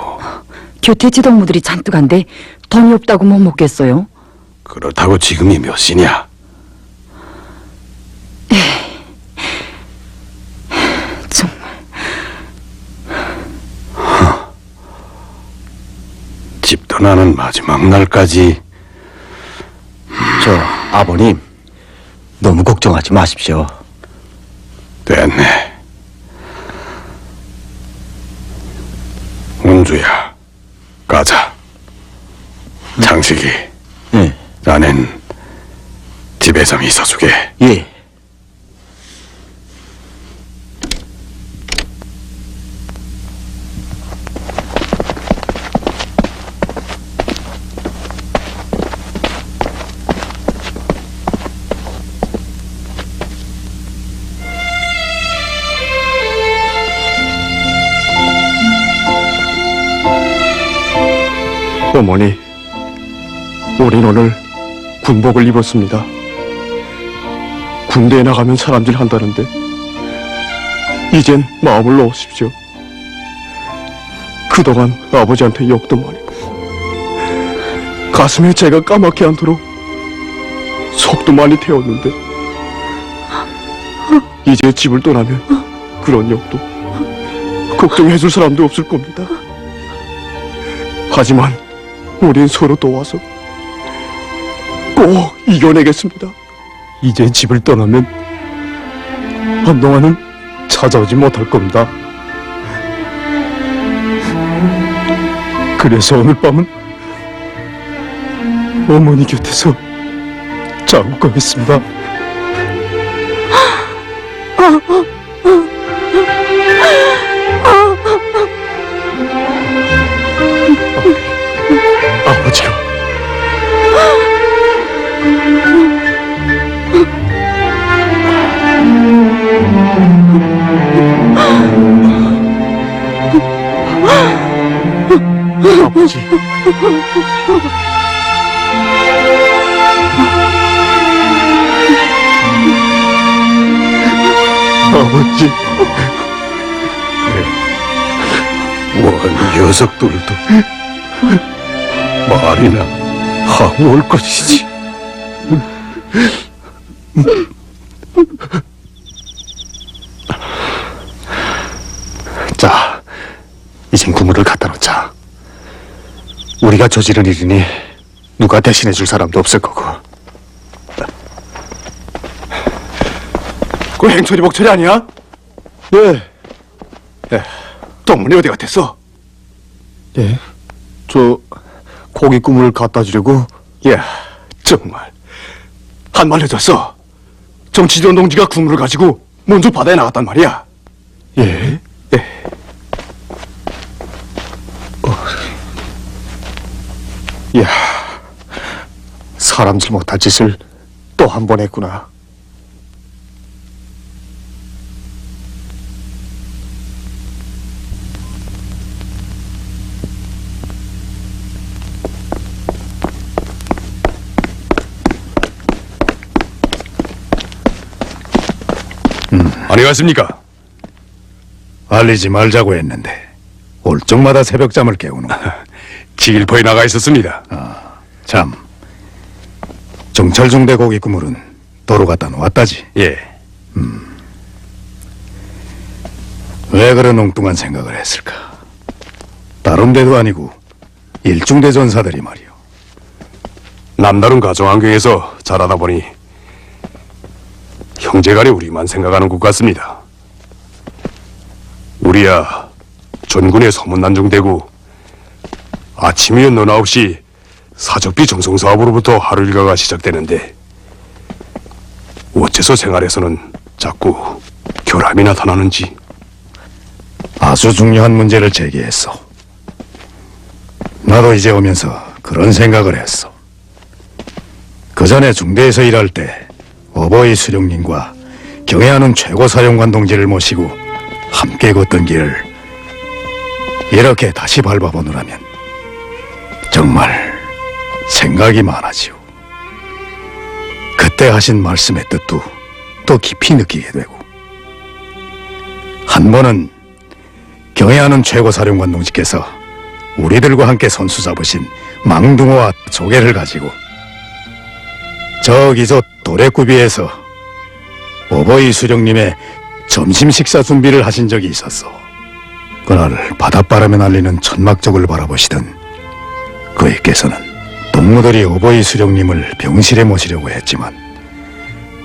교태지 동무들이 잔뜩 한데 돈이 없다고 못 먹겠어요? 그렇다고 지금이 몇 시냐? 정말 집 떠나는 마지막 날까지. 아버님, 너무 걱정하지 마십시오. 됐네. 운주야, 가자. 장식이, 예. 나는 집에서 있어주게. 예. 어머니, 우린 오늘 군복을 입었습니다. 군대에 나가면 사람질 한다는데 이젠 마음을 놓으십시오. 그동안 아버지한테 욕도 많이 가슴에 제가 까맣게 않도록 속도 많이 태웠는데 이제 집을 떠나면 그런 욕도 걱정해줄 사람도 없을 겁니다. 하지만 우린 서로 도와서 꼭 이겨내겠습니다. 이제 집을 떠나면 한동안은 찾아오지 못할 겁니다. 그래서 오늘 밤은 어머니 곁에서 자고 가겠습니다. 아버지. 아버지. 원 녀석들도 말이나 하고 올 것이지. 자, 이젠 구물을 갖다 놓자. 우리가 저지른 일이니 누가 대신해 줄 사람도 없을 거고. 그 행철이 복철이 아니야? 예. 동문이 어디 갔댔어? 예? 저 고기 구물 갖다 주려고. 야, 정말 한말 늦었어. 정치지원 동지가 국물을 가지고 먼저 바다에 나갔단 말이야. 예? 이야, 사람들 못할 짓을 또 한 번 했구나. 안녕하십니까? 알리지 말자고 했는데 올 적마다 새벽잠을 깨우는 지길포에 나가 있었습니다. 참 정찰중대 고기 그물은 도로 갖다 놓았다지. 예. 왜 그런 엉뚱한 생각을 했을까? 다른 데도 아니고 일중대 전사들이 말이오. 남다른 가정 환경에서 자라다 보니 형제간에 우리만 생각하는 것 같습니다. 우리야 전군에 소문난중되고 아침이면 너나 없이 사적비 정성사업으로부터 하루 일과가 시작되는데 어째서 생활에서는 자꾸 결함이 나타나는지. 아주 중요한 문제를 제기했어. 나도 이제 오면서 그런 생각을 했어. 그 전에 중대에서 일할 때 어버이 수령님과 경애하는 최고사령관 동지를 모시고 함께 걷던 길을 이렇게 다시 밟아보느라면 정말 생각이 많아지요. 그때 하신 말씀의 뜻도 또 깊이 느끼게 되고, 한 번은 경애하는 최고사령관 동지께서 우리들과 함께 손수 잡으신 망둥어와 조개를 가지고 저기 저 도래구비에서 어버이 수령님의 점심 식사 준비를 하신 적이 있었어. 그날 바닷바람에 날리는 천막적을 바라보시던 그이께서는 동무들이 어버이 수령님을 병실에 모시려고 했지만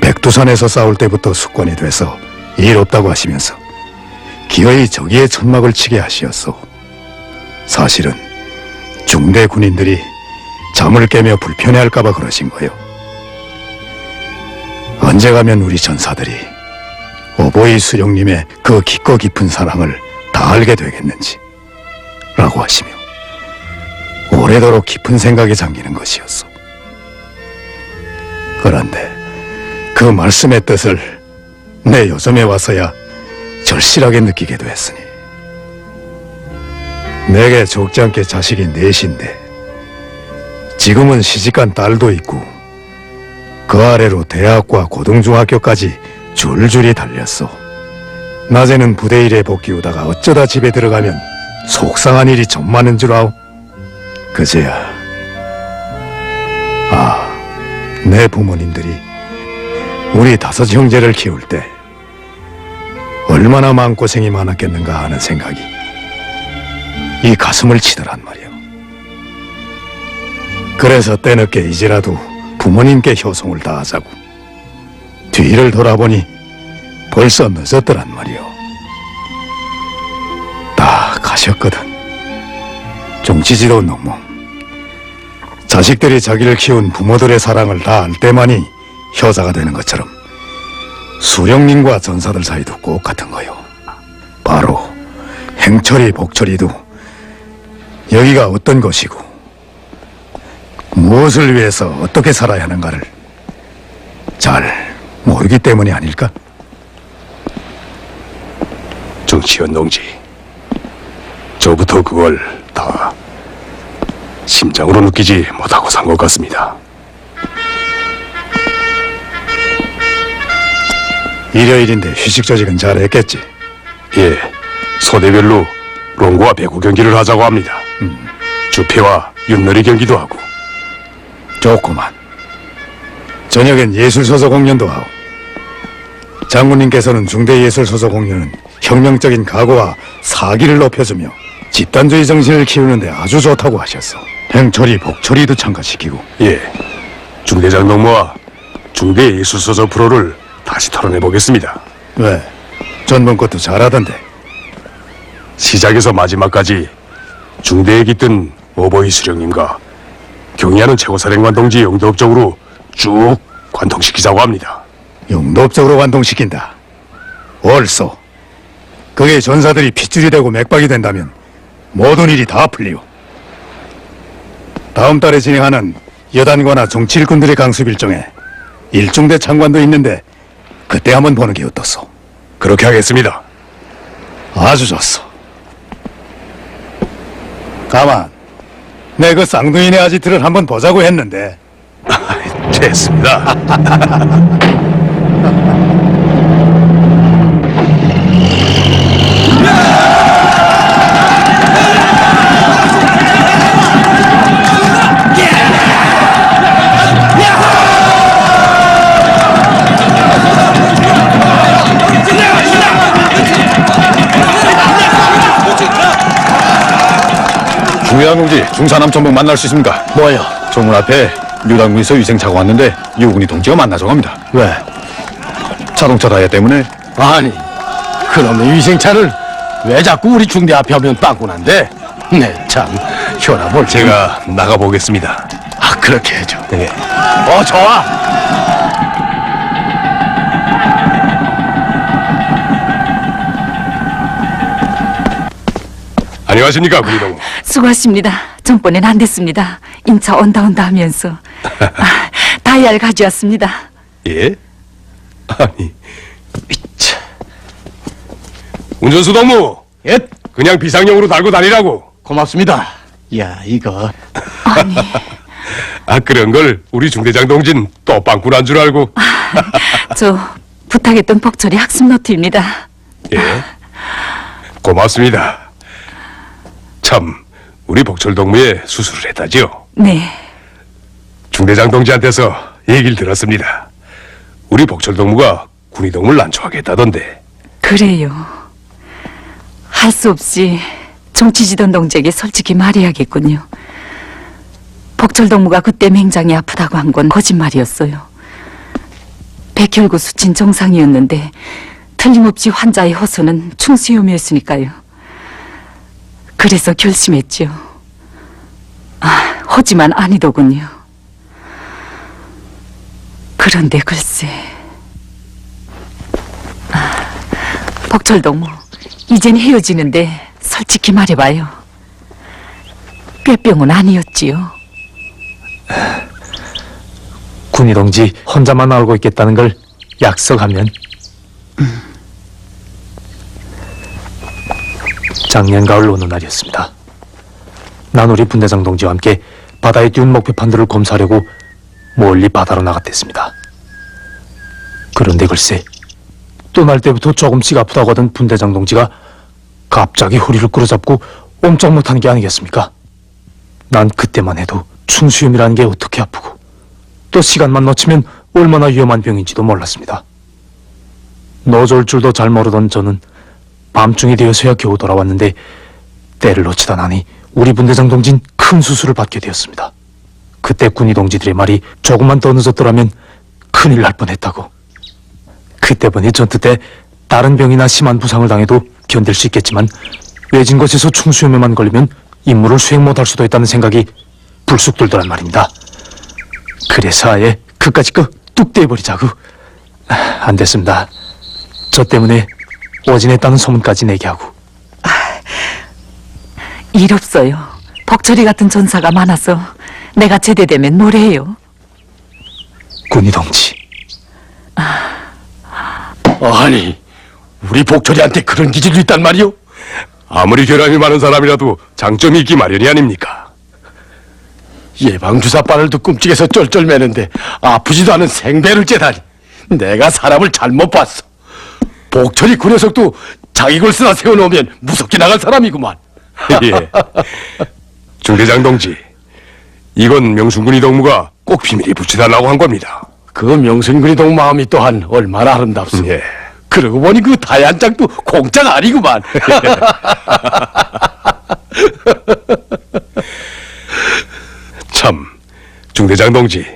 백두산에서 싸울 때부터 습관이 돼서 일 없다고 하시면서 기어이 저기에 천막을 치게 하시었소. 사실은 중대 군인들이 잠을 깨며 불편해할까봐 그러신 거요. 언제 가면 우리 전사들이 어버이 수령님의 그 깊고 깊은 사랑을 다 알게 되겠는지 라고 하시며 오래도록 깊은 생각에 잠기는 것이었소. 그런데 그 말씀의 뜻을 내 요즘에 와서야 절실하게 느끼게 되었으니, 내게 적지 않게 자식이 넷인데 지금은 시집간 딸도 있고 그 아래로 대학과 고등중학교까지 줄줄이 달렸어. 낮에는 부대 일에 복귀하다가 어쩌다 집에 들어가면 속상한 일이 좀 많은 줄 아오. 그제야 내 부모님들이 우리 5 형제를 키울 때 얼마나 마음고생이 많았겠는가 하는 생각이 이 가슴을 치더란 말이오. 그래서 때늦게 이제라도 부모님께 효성을 다하자고 뒤를 돌아보니 벌써 늦었더란 말이오. 다 가셨거든. 정치지도 너무 자식들이 자기를 키운 부모들의 사랑을 다 알 때만이 효자가 되는 것처럼 수령님과 전사들 사이도 꼭 같은 거요. 바로 행철이 복철이도 여기가 어떤 것이고 무엇을 위해서 어떻게 살아야 하는가를 잘 모르기 때문이 아닐까? 정치현 동지, 저부터 그걸 다 심장으로 느끼지 못하고 산 것 같습니다. 일요일인데 휴식 조직은 잘했겠지. 예, 소대별로 롱구와 배구 경기를 하자고 합니다. 주패와 윷놀이 경기도 하고. 좋구만. 저녁엔 예술서서 공연도 하고. 장군님께서는 중대예술서서 공연은 혁명적인 각오와 사기를 높여주며 집단주의 정신을 키우는데 아주 좋다고 하셨어. 행철이, 복철이도 참가시키고. 예, 중대장 동무와 중대 예술서적 프로를 다시 토론해 보겠습니다. 왜? 전번 것도 잘하던데. 시작에서 마지막까지 중대에 깃든 오보이 수령님과 경의하는 최고사령관 동지 영도업적으로 쭉 관통시키자고 합니다. 용도업적으로 완동시킨다. 옳소. 그게 전사들이 핏줄이 되고 맥박이 된다면 모든 일이 다 풀리오. 다음 달에 진행하는 여단과나 정치일꾼들의 강습 일정에 일중대 참관도 있는데 그때 한번 보는 게 어떻소? 그렇게 하겠습니다. 아주 좋소. 가만, 내 그 쌍둥이네 아지트를 한번 보자고 했는데 됐습니다. 중대장 동지, 중사남천봉 만날 수 있습니까? 뭐요? 정문 앞에 류당군에서 위생차가 왔는데 유군이 동지가 만나자고 합니다. 왜? 자동차 다이아 때문에. 아니, 그놈의 위생차를 왜 자꾸 우리 중대 앞에 하면 빵꾸난데? 네, 참, 혈압을 제가 나가보겠습니다. 아, 그렇게 해줘. 네. 좋아. 안녕하십니까, 군의동무. 수고하십니다. 전번엔 안 됐습니다. 인차 온다 하면서 다이아를 가져왔습니다. 예? 아니, 참. 운전수 동무. 예, 그냥 비상용으로 달고 다니라고. 고맙습니다. 야, 이거 아니, 아, 그런 걸 우리 중대장 동진 또 빵꾸난 줄 알고. 저 부탁했던 복철이 학습 노트입니다. 예. 고맙습니다. 참, 우리 복철 동무에 수술을 했다지요. 네, 중대장 동지한테서 얘기를 들었습니다. 우리 복철 동무가 군의동무를 난초하겠다던데. 그래요. 할 수 없이 정치지던 동지에게 솔직히 말해야겠군요. 복철 동무가 그때 맹장이 아프다고 한 건 거짓말이었어요. 백혈구 수친 정상이었는데 틀림없이 환자의 호소는 충수염이었으니까요. 그래서 결심했죠. 하지만 아니더군요. 그런데 글쎄, 복철 동무, 이젠 헤어지는데 솔직히 말해봐요. 꾀병은 아니었지요. 군의 동지 혼자만 알고 있겠다는 걸 약속하면. 작년 가을 어느 날이었습니다. 난 우리 분대장 동지와 함께 바다에 띄운 목표판들을 검사하려고 멀리 바다로 나갔댔습니다. 그런데 글쎄, 떠날 때부터 조금씩 아프다고 하던 분대장 동지가 갑자기 허리를 끌어잡고 옴짝 못하는 게 아니겠습니까? 난 그때만 해도 충수염이라는 게 어떻게 아프고 또 시간만 놓치면 얼마나 위험한 병인지도 몰랐습니다. 노졸 줄도 잘 모르던 저는 밤중이 되어서야 겨우 돌아왔는데 때를 놓치다 나니 우리 분대장 동진 큰 수술을 받게 되었습니다. 그때 군의 동지들의 말이 조금만 더 늦었더라면 큰일 날 뻔했다고. 그때번에 전투 때 다른 병이나 심한 부상을 당해도 견딜 수 있겠지만 외진 곳에서 충수염에만 걸리면 임무를 수행 못할 수도 있다는 생각이 불쑥 들더란 말입니다. 그래서 아예 그까짓 거 뚝 떼버리자고. 안 됐습니다. 저 때문에 오진했다는 소문까지 내게 하고. 일 없어요. 복철이 같은 전사가 많아서 내가 제대되면 뭐래요? 군의 동지, 아니, 우리 복철이한테 그런 기질도 있단 말이오? 아무리 결함이 많은 사람이라도 장점이 있기 마련이 아닙니까? 예방주사바늘도 꿈찍해서 쩔쩔매는데 아프지도 않은 생배를 째다니. 내가 사람을 잘못 봤어. 복철이 그 녀석도 자기 걸 쓰나 세워놓으면 무섭게 나갈 사람이구만. 예. 중대장 동지, 이건 명순군이 동무가 꼭 비밀히 붙여달라고 한 겁니다. 그 명순군이 동 마음이 또한 얼마나 아름답소. 예. 그러고 보니 그 다얀짝도 공짜가 아니구만. 참, 중대장 동지,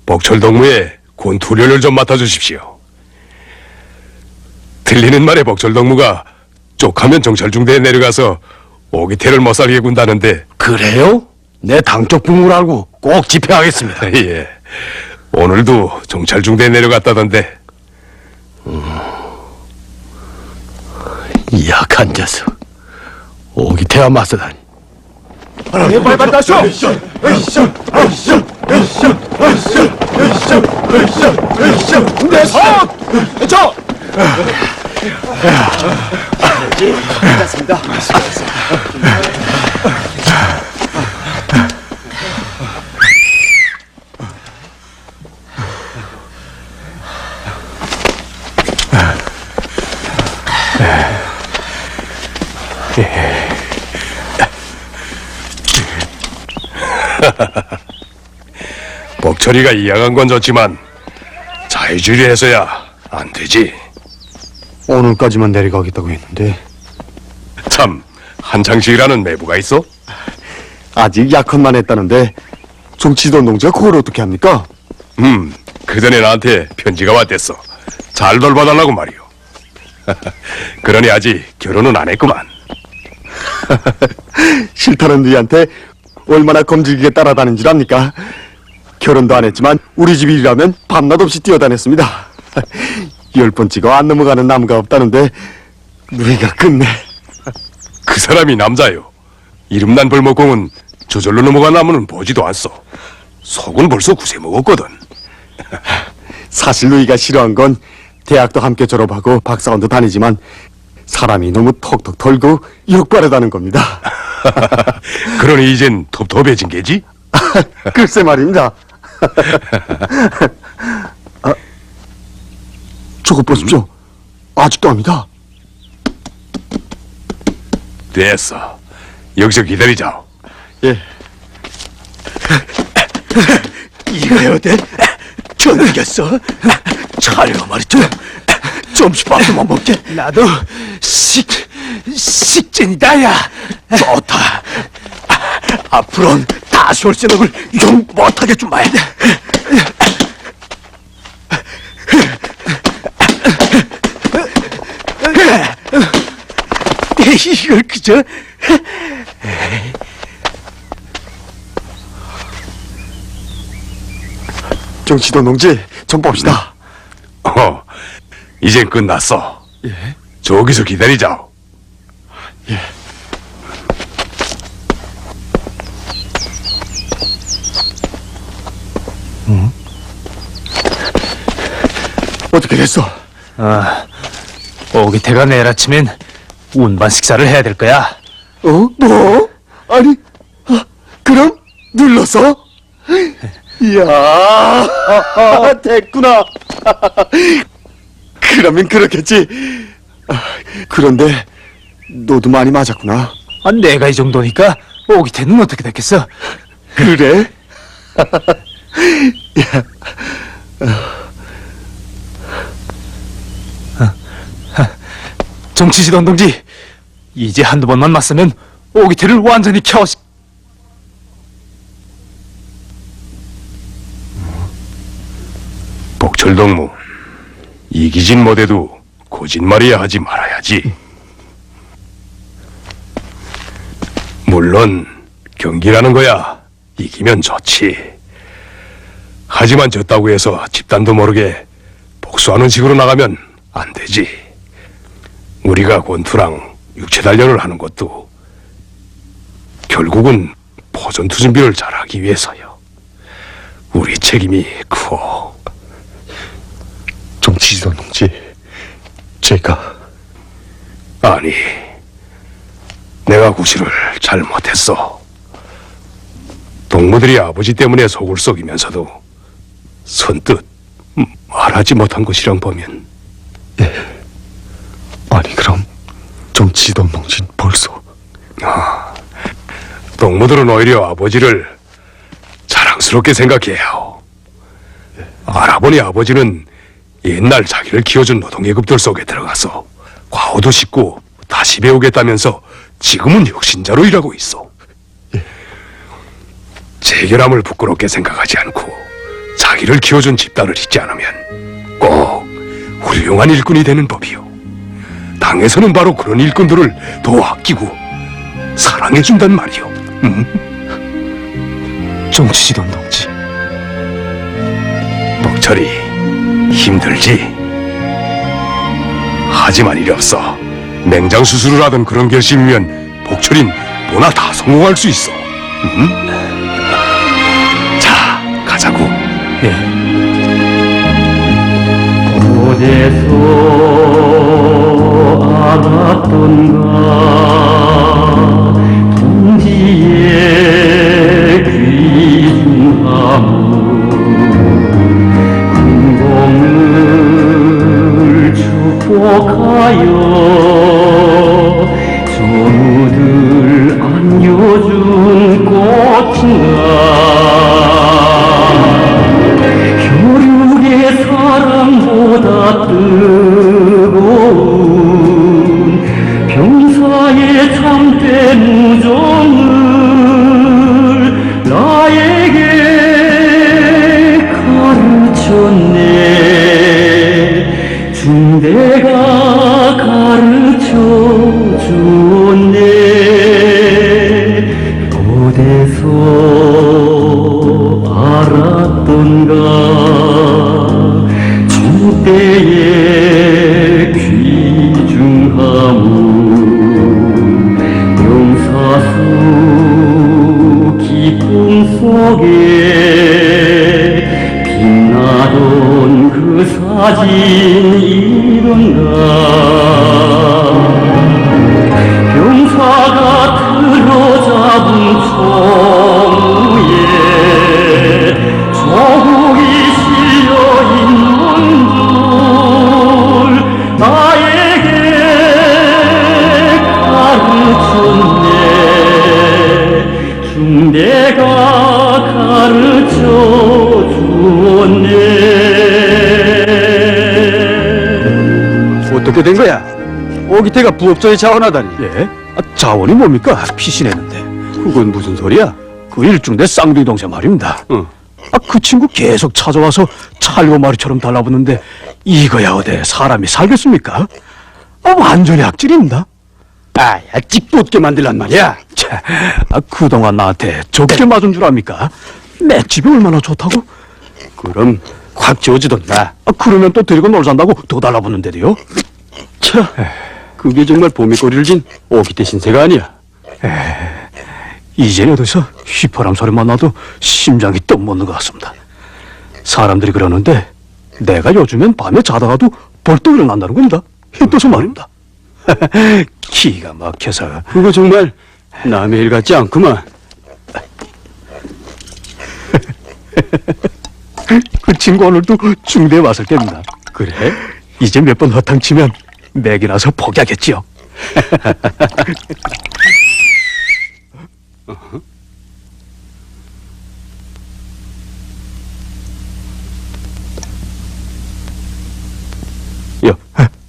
복철 동무의 권투련을 좀 맡아주십시오. 들리는 말에 복철 동무가 쪽하면 정찰중대에 내려가서 오기태를 못 살게 군다는데 그래요? 내 당쪽 부모를 알고 꼭 집행하겠습니다. 예, 오늘도 정찰중대에 내려갔다던데. 이 약한 녀석. 오기태와 맞서다니. 복철이가 이양한 건 좋지만 자유주의해서야 안 되지. 오늘까지만 내려가겠다고 했는데 참, 한창식이라는 매부가 있어? 아직 약혼만 했다는데 정치던 동지가 그걸 어떻게 합니까? 그 전에 나한테 편지가 왔댔어. 잘 돌봐달라고 말이오. 그러니 아직 결혼은 안 했구만. 싫다는 누이한테 얼마나 검질기게 따라다닌 줄 압니까? 결혼도 안 했지만 우리 집 일이라면 밤낮 없이 뛰어다녔습니다. 10번 찍어 안 넘어가는 나무가 없다는데 누이가 끝내. 그 사람이 남자요. 이름난 벌목공은 저절로 넘어간 나무는 보지도 않소. 속은 벌써 구세 먹었거든. 사실 누이가 싫어한 건 대학도 함께 졸업하고 박사원도 다니지만 사람이 너무 톡톡 털고 욕바르다는 겁니다. 그러니 이젠 텁텁해진 게지? 글쎄 말입니다. 저것 보십시오. 아직도 합니다. 됐어. 여기서 기다리자. 예. 이거요, 돼? 전이겼어? 자네가 말이죠. 점심밥도 못 먹게. 나도 식진이다, 야. 좋다. 앞으로는 다시 올세력을 용 못하게 좀 봐야 돼. 이걸 그저 정치도 농지 좀 봅시다. 이젠 끝났어. 저기서 기다리자. 어떻게 됐어? 오기태가 내일 아침엔 운반 식사를 해야 될 거야. 뭐? 아니, 그럼 눌러서? 이야, 됐구나. 그러면 그렇겠지. 그런데 너도 많이 맞았구나. 내가 이 정도니까 오기태는 어떻게 됐겠어? 그래? 정치지던 동지, 이제 한두 번만 맞으면 오기태를 완전히 켜시. 복철동무, 이기진 못해도 거짓말이야 하지 말아야지. 물론 경기라는 거야 이기면 좋지. 하지만 졌다고 해서 집단도 모르게 복수하는 식으로 나가면 안 되지. 우리가 권투랑 육체 단련을 하는 것도 결국은 포전투 준비를 잘하기 위해서요. 우리 책임이 크오. 정치지도 농지, 제가 아니, 내가 구실을 잘못했어. 동무들이 아버지 때문에 속을 썩이면서도 선뜻 말하지 못한 것이랑 보면 아니 그럼 정치동 농진 벌써 동무들은 오히려 아버지를 자랑스럽게 생각해요. 알아보니 아버지는 옛날 자기를 키워준 노동계급들 속에 들어가서 과오도 싣고 다시 배우겠다면서 지금은 혁신자로 일하고 있어. 재결함을 부끄럽게 생각하지 않고 자기를 키워준 집단을 잊지 않으면 꼭 훌륭한 일꾼이 되는 법이요. 당에서는 바로 그런 일꾼들을 더 아끼고 사랑해준단 말이요. 정치지던 농지 복철이 힘들지? 하지만 이리 없어. 맹장 수술을 하던 그런 결심이면 복철인 뭐나 다 성공할 수 있어. 자, 가자고. 어디서 알았던가 동지의 귀중함은 공공을 축복하여 전우들 안겨준 꽃인가 교육의 사랑보다 뜨거운 병사의 참된 우정을 나에게 가르쳤네. 중대가 가르쳐줬네. 어디서 알았던가 중대의 귀중함은 용사수 기쁨 속에 빛나던 그 사진 이런가. 병사가 틀어잡은 총무에 조국이 실려있는 줄 나에게 가르쳤네. 중대가 가르쳐주었네. 어떻게 된 거야? 오기태가 부업소에 자원하다니. 예? 자원이 뭡니까? 피신했는데. 그건 무슨 소리야? 그 일중대 쌍둥이 동생 말입니다. 그 친구 계속 찾아와서 찰고마리처럼 달라붙는데 이거야 어디 사람이 살겠습니까? 완전히 악질입니다. 야, 찍도 없게 만들란 말이야. 차, 그동안 나한테 적게 맞은 줄 압니까? 내 집이 얼마나 좋다고? 그럼 확 지워지던가. 그러면 또 데리고 놀산다고 더 달라붙는데도요? 차, 그게 정말 봄이꼬리를 진 오기태 신세가 아니야. 이젠 어디서 휘파람 소리만 나도 심장이 떡 멎는 것 같습니다. 사람들이 그러는데 내가 요즘엔 밤에 자다가도 벌떡 일어난다는 겁니다. 힘떠서 말입니다. 기가 막혀서. 그거 정말 남의 일 같지 않구만. 그 친구 오늘도 중대에 왔을 겁니다. 그래? 이제 몇 번 허탕치면 맥이 나서 포기하겠지요.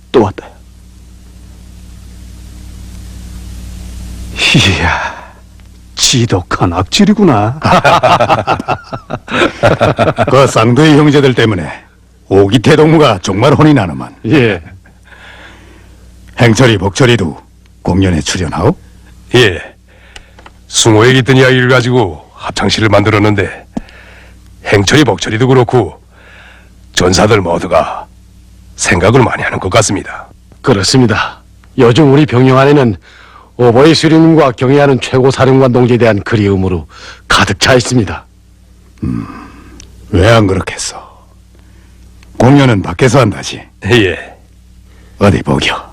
또 왔다. 이야, 지독한 악질이구나. 그 쌍둥이 형제들 때문에 오기태 동무가 정말 혼이 나는만. 예, 행철이 복철이도 공연에 출연하오? 예. 숭호에 있던 이야기를 가지고 합창실을 만들었는데 행철이 복철이도 그렇고 전사들 모두가 생각을 많이 하는 것 같습니다. 그렇습니다. 요즘 우리 병영 안에는 오보이 수령님과 경애하는 최고 사령관 동지에 대한 그리움으로 가득 차 있습니다. 왜 안 그렇겠어? 공연은 밖에서 한다지. 예. 어디 보겨.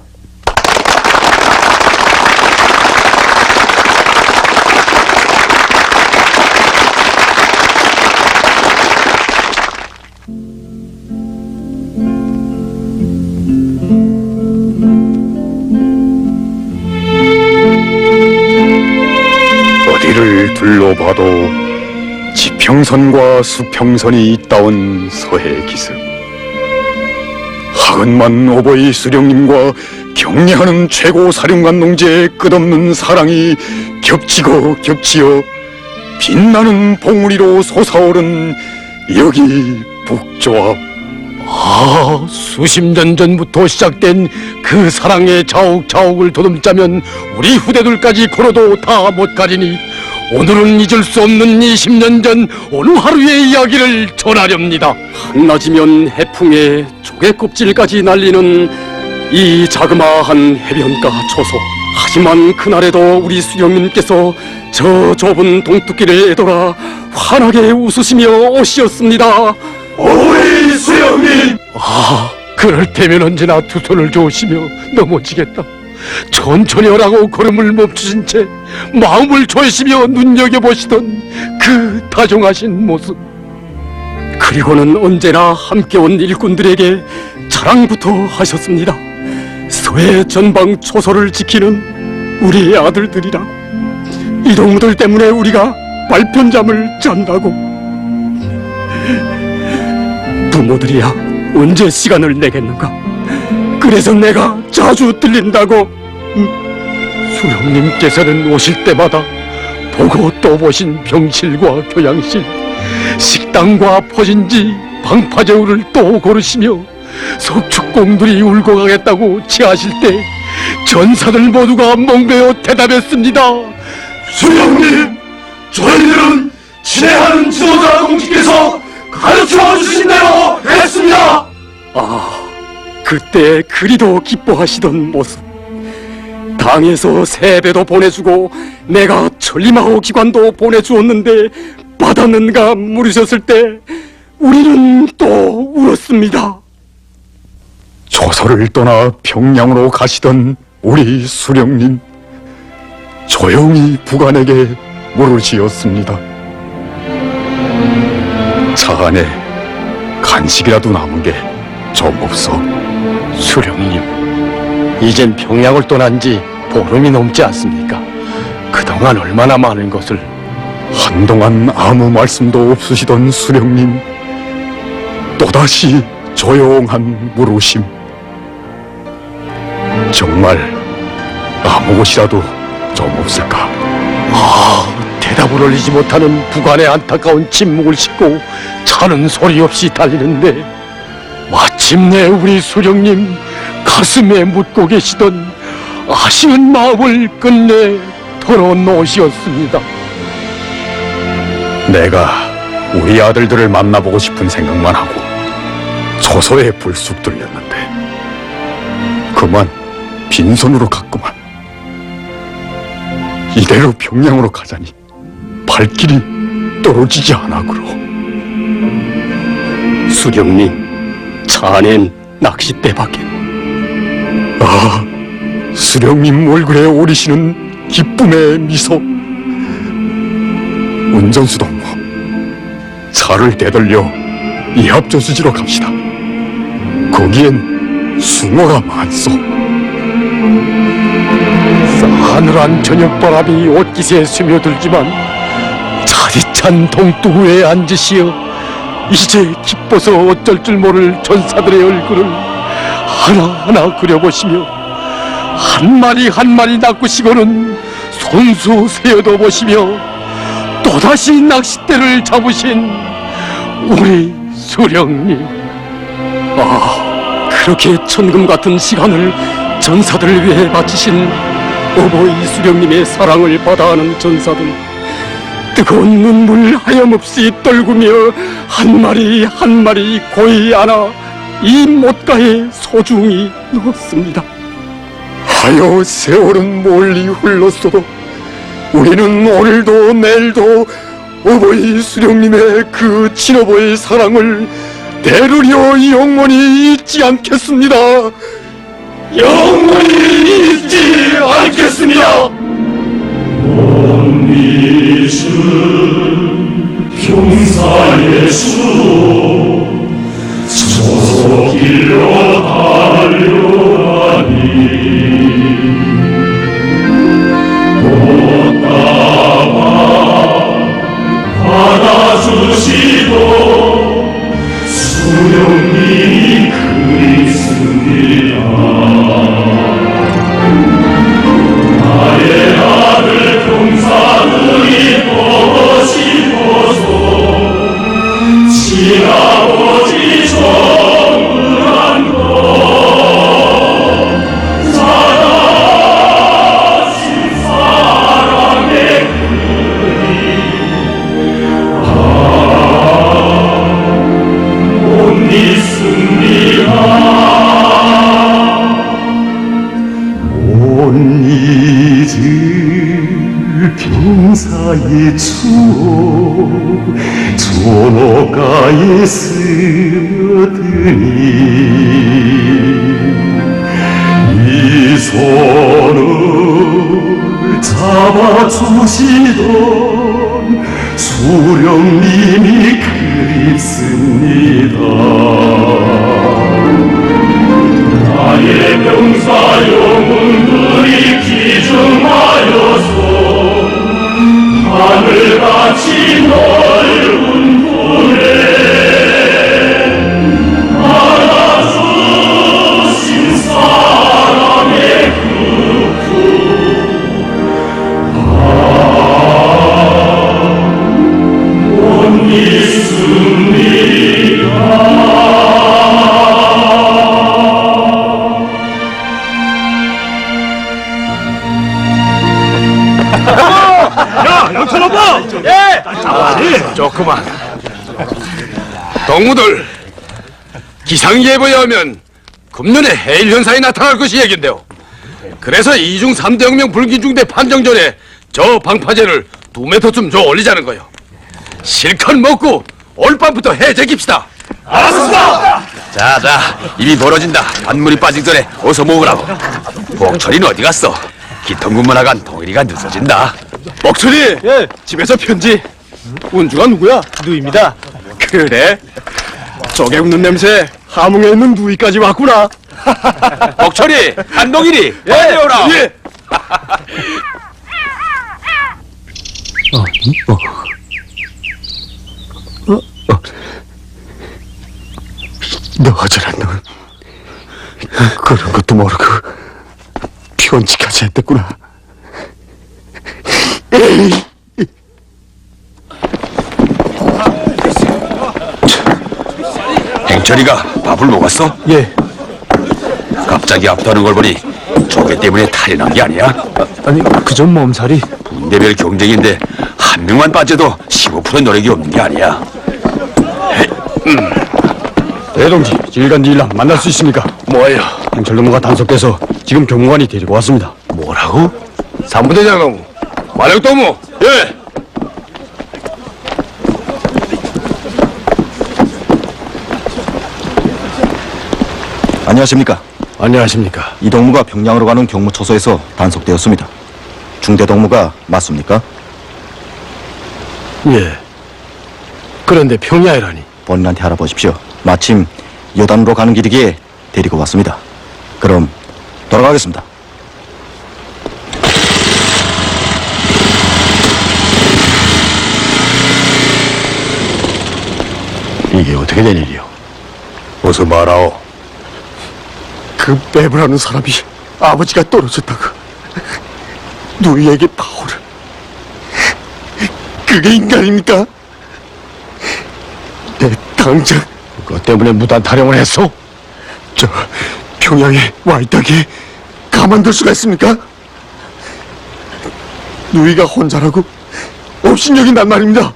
이를 둘러봐도 지평선과 수평선이 있다운 서해 기슭. 하은만 오보이 수령님과 경례하는 최고 사령관 농지의 끝없는 사랑이 겹치고 겹치어 빛나는 봉우리로 솟아오른 여기 북조합. 수십 년 전부터 시작된 그 사랑의 자욱자욱을 도듬자면 우리 후대들까지 걸어도 다 못 가리니 오늘은 잊을 수 없는 20년 전 어느 하루의 이야기를 전하렵니다. 한낮이면 해풍에 조개 껍질까지 날리는 이 자그마한 해변가 초소. 하지만 그날에도 우리 수령님께서 저 좁은 동뚝길을 애돌아 환하게 웃으시며 오시었습니다. 오이 수령님! 그럴 때면 언제나 두 손을 조으시며 넘어지겠다. 천천히 하라고 걸음을 멈추신 채 마음을 조이시며 눈여겨보시던 그 다정하신 모습. 그리고는 언제나 함께 온 일꾼들에게 자랑부터 하셨습니다. 서해 전방 초소를 지키는 우리의 아들들이라. 이동무들 때문에 우리가 말편잠을 잔다고. 부모들이야 언제 시간을 내겠는가. 그래서 내가 자주 들린다고. 수령님께서는 오실 때마다 보고 또 보신 병실과 교양실, 식당과 포진지, 방파제우를 또 고르시며 석축공들이 울고 가겠다고 취하실 때 전사들 모두가 멍베어 대답했습니다. 수령님, 저희들은 친애하는 지도자 공주께서 가르쳐 주신 대로 했습니다. 그때 그리도 기뻐하시던 모습. 당에서 세배도 보내주고 내가 천리마호 기관도 보내주었는데 받았는가 물으셨을 때 우리는 또 울었습니다. 조선을 떠나 평양으로 가시던 우리 수령님, 조용히 부관에게 물으시었습니다. 차 안에 간식이라도 남은 게 좀 없어? 수령님, 이젠 평양을 떠난 지 보름이 넘지 않습니까? 그동안 얼마나 많은 것을. 한동안 아무 말씀도 없으시던 수령님, 또다시 조용한 물으심. 정말 아무 곳이라도 좀 없을까? 대답을 올리지 못하는 부관의 안타까운 침묵을 싣고 차는 소리 없이 달리는데 마침내 우리 수령님 가슴에 묻고 계시던 아쉬운 마음을 끝내 털어놓으셨습니다. 내가 우리 아들들을 만나보고 싶은 생각만 하고 초소에 불쑥 들렸는데 그만 빈손으로 갔구만. 이대로 평양으로 가자니 발길이 떨어지지 않아 그러. 수령님, 차 안엔 낚싯대밖에. 수령님 얼굴에 오리시는 기쁨의 미소. 운전수 동무, 차를 되돌려 이합저수지로 갑시다. 거기엔 숭어가 많소. 싸늘한 저녁바람이 옷깃에 스며들지만 차디찬 동뚜구에 앉으시어 이제 기뻐서 어쩔 줄 모를 전사들의 얼굴을 하나하나 그려보시며 한 마리 한 마리 낚으시고는 손수 세어도 보시며 또다시 낚싯대를 잡으신 우리 수령님. 그렇게 천금 같은 시간을 전사들을 위해 바치신 어버이 수령님의 사랑을 받아하는 전사들. 뜨거운 눈물 하염없이 떨구며 한 마리 한 마리 고이 안아 이 못가에 소중히 넣었습니다. 하여 세월은 멀리 흘렀어도 우리는 오늘도 내일도 어버이 수령님의 그 친어버의 사랑을 대르려 영원히 잊지 않겠습니다. 영원히 잊지 않겠습니다. 평사의 수로 소속길로 달려가니 꽃다발 못 잊을 병사의 추억 전어가에 쓰더니 이 손을 잡아주시던 수령님이 그립습니다. 나의 병사 영웅들이 기증하여서 하늘같이 넓은 분에 안아주신 사랑의 못 좋구만. 동무들, 기상예보에 하면 금년에 해일 현상이 나타날 것이 얘긴데요. 그래서 이중 3대 혁명 불기중대 판정 전에 저 방파제를 2m쯤 더 올리자는 거요. 실컷 먹고 올 밤부터 해제깁시다. 자, 입이 벌어진다. 단물이 빠지기 전에 어서 먹으라고. 복철이는 어디 갔어? 기통근무 나간 동일이가 늦어진다. 먹철이! 예, 집에서 편지. 운주가 누구야? 누이입니다. 그래? 저게 웃는 냄새 하몽에 있는 누이까지 왔구나. 복철이, 한동일이, 빨리 오라. 예. 너 어쩌란 넌 그런 것도 모르고 편지까지 했댔구나. 행철이가 밥을 먹었어? 예. 갑자기 아프다는 걸 보니 조개 때문에 탈이 난 게 아니야? 아니, 그전 몸살이. 분대별 경쟁인데 한 명만 빠져도 15% 노력이 없는 게 아니야. 대동지, 지일간 일남 만날 수 있습니까? 뭐예요? 행철 동무가 단속돼서 지금 경무관이 데리고 왔습니다. 뭐라고? 삼부대장 동무, 마력 동무. 예. 안녕하십니까. 안녕하십니까. 이 동무가 평양으로 가는 경무처소에서 단속되었습니다. 중대 동무가 맞습니까? 예. 그런데 평야이라니. 본인한테 알아보십시오. 마침 여단으로 가는 길이기에 데리고 왔습니다. 그럼 돌아가겠습니다. 이게 어떻게 된 일이요? 어서 말하오. 그 베브라는 사람이 아버지가 떨어졌다고 누이에게 파오를. 그게 인간입니까? 내 당장 그것 때문에 무단 타령을 했어? 저 평양에 와 있다기에 가만둘 수가 있습니까? 누이가 혼자라고 업신여긴단 말입니다.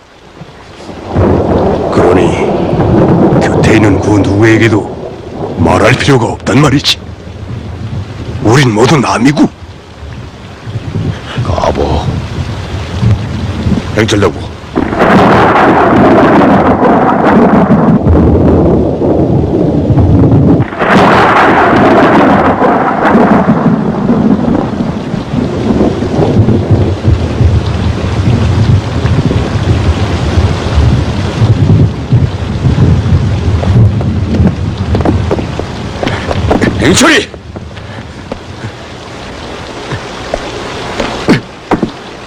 그러니 곁에 있는 그 누구에게도 말할 필요가 없단 말이지. 우린 모두 남이고. 가보. 행철동무, 행철이!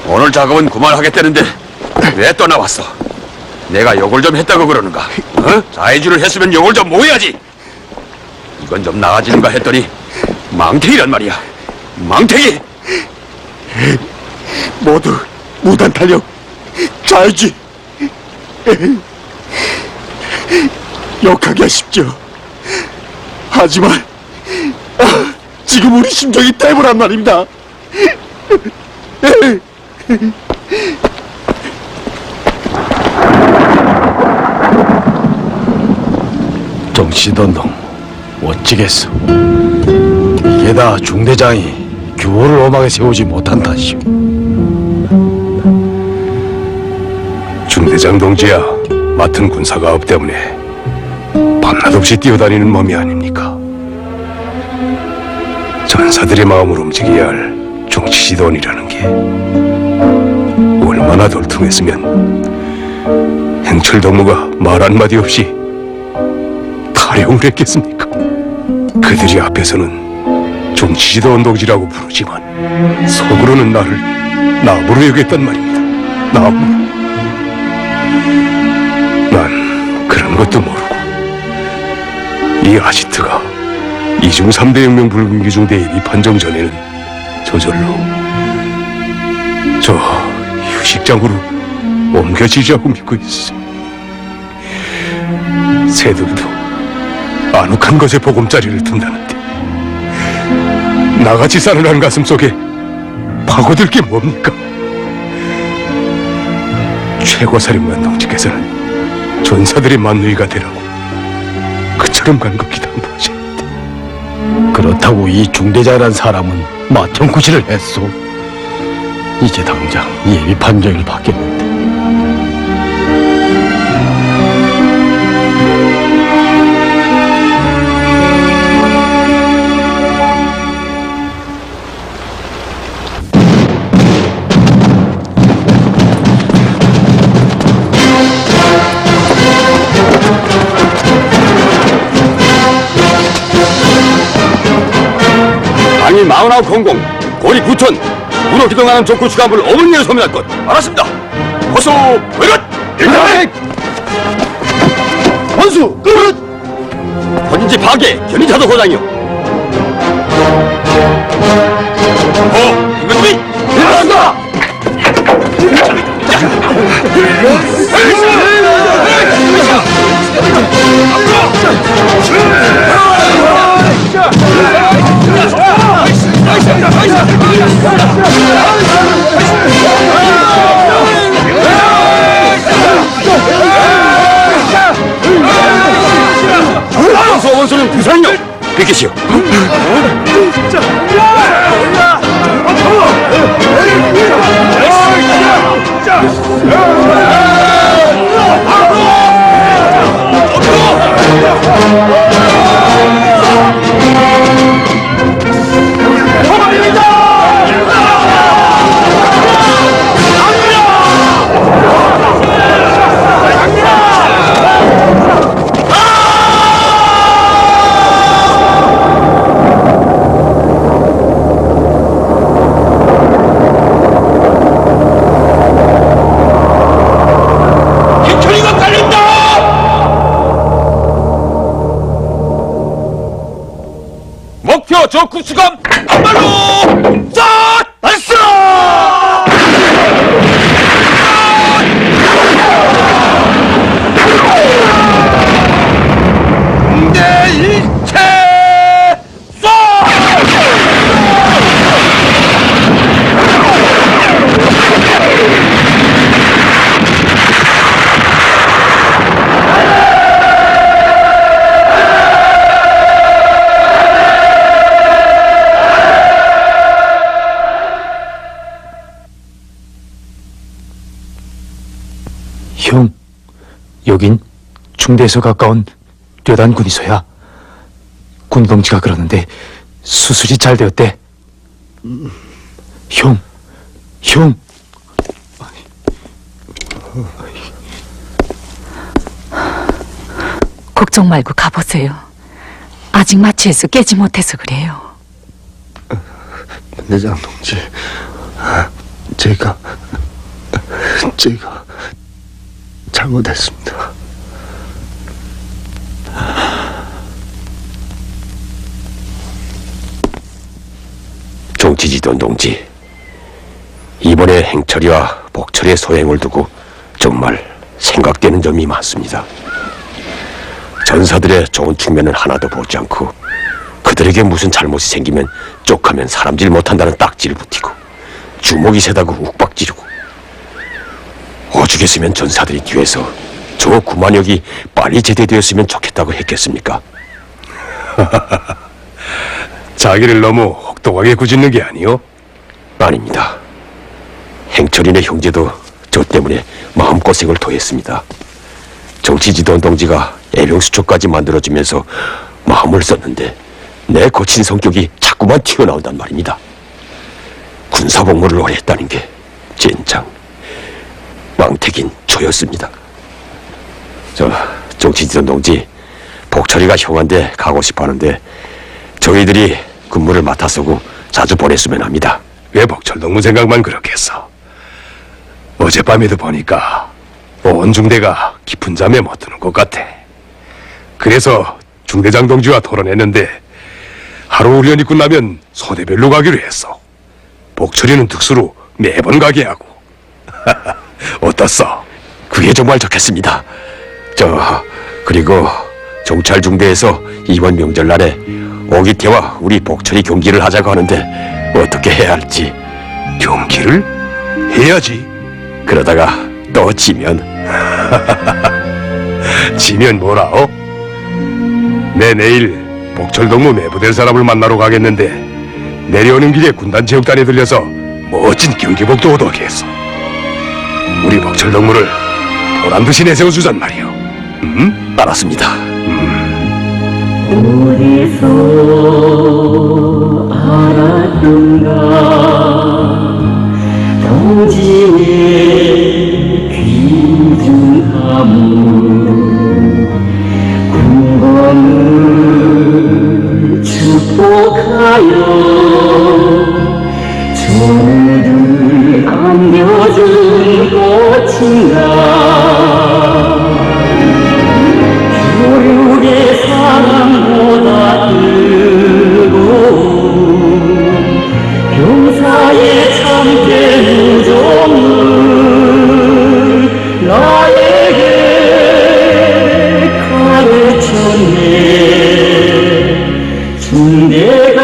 오늘 작업은 그만하겠다는데 왜 또 나왔어? 내가 욕을 좀 했다고 그러는가? 어? 자해주를 했으면 욕을 좀 모여야지. 이건 좀 나아지는가 했더니 망태기란 말이야. 망태기! 모두 무단 탄력 좌해지. 욕하기 하십시오. 하지만 지금 우리 심정이 대부란 말입니다. 정치던동 멋지겠어. 이게 다 중대장이 규호를 엄하게 세우지 못한 탓이오. 중대장 동지야, 맡은 군사가업 때문에 밤낮 없이 뛰어다니는 몸이 아닙니까? 전사들의 마음을 움직여야 할 정치지도원이라는 게 얼마나 돌통했으면 행철동무가 말 한마디 없이 탈영을 했겠습니까? 그들이 앞에서는 정치지도원 동지라고 부르지만 속으로는 나를 나무로 여겼단 말입니다. 나무로. 난 그런 것도 모르고 이 아지트가 이중 3대 혁명 불군기 중 대입이 판정 전에는 저절로 저 휴식장으로 옮겨지자고 믿고 있어. 새들도 아늑한 것에 보금자리를 든다는데 나같이 싸늘한 가슴 속에 파고들 게 뭡니까? 최고사령관 동지께서는 전사들의 만누이가 되라고 그처럼 간곡히 당부하셨는데 그렇다고 이 중대장이란 사람은 마청구실을 했소. 이제 당장 예비 판정을 받겠는데. 당일 4900 고리 9천 문호 기동하는 적군 수감을 어머니에 소멸할 것. 알았습니다. 호수 외릇 일당 원수 끝. 본인지 파괴 견인자도 호장이요. 이것 위 일어난다. 원수와 원수는 부산이요. 비키시오. 목표 적군수감 한발로 싹 발사! 내 일체 쏴! 형, 여긴 중대에서 가까운 뇌단 군의소야. 군동지가 그러는데 수술이 잘 되었대. 형. 걱정 말고 가보세요. 아직 마취해서 깨지 못해서 그래요. 내장 동지, 제가 잘못했습니다. 정치지도원 동지, 이번에 행철이와 복철의 소행을 두고 정말 생각되는 점이 많습니다. 전사들의 좋은 측면은 하나도 보지 않고 그들에게 무슨 잘못이 생기면 쪽하면 사람질 못한다는 딱지를 붙이고 주먹이 세다고 욱박지르고 오죽했으면 전사들이 뒤에서 저 구만혁이 빨리 제대되었으면 좋겠다고 했겠습니까? 자기를 너무 혹독하게 꾸짖는 게 아니오? 아닙니다. 행철이네 형제도 저 때문에 마음고생을 토했습니다. 정치지도원 동지가 애병수초까지 만들어주면서 마음을 썼는데 내 거친 성격이 자꾸만 튀어나온단 말입니다. 군사복무를 오래 했다는 게 젠장 망태긴 저였습니다. 저 정치지도원 동지 복철이가 형한테 가고 싶어하는데 저희들이 근무를 맡아서고 자주 보냈으면 합니다. 왜 복철동무 생각만 그렇게 했어? 어젯밤에도 보니까 온 중대가 깊은 잠에 못 드는 것 같아. 그래서 중대장 동지와 토론했는데 하루 훈련이 끝나면 소대별로 가기로 했어. 복철이는 특수로 매번 가게 하고. 어떻소? 그게 정말 좋겠습니다. 그리고 정찰 중대에서 이번 명절날에 오기태와 우리 복철이 경기를 하자고 하는데 어떻게 해야 할지. 경기를 해야지. 그러다가 또 지면 지면 뭐라오? 내 내일 복철동무 매부될 사람을 만나러 가겠는데 내려오는 길에 군단 체육단에 들려서 멋진 경기복도 얻어오게 했어. 우리 복철동무를 보란듯이 내세워주잔 말이오. 응? 알았습니다. 어디서 알았던가 동지의 귀중함을 군번을 축복하여 저를 안겨준 꽃인가 교육의 사랑보다 뜨거운 병사의 참된 우정을 나에게 가르쳤네. 중대가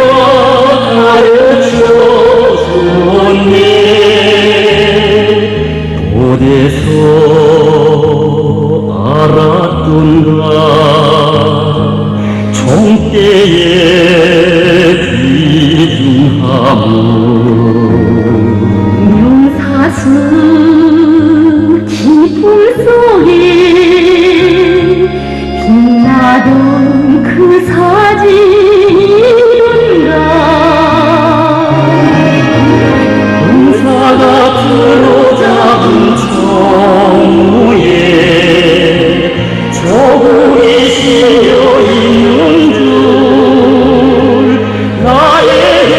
가르쳐줬네. 어디서 알았던가 총대의 귀중함을 명사수 깊은 속에 빛나던 그 사진인가 용사가 들어잡은 청무에 저분이 실려 있는 줄 나에게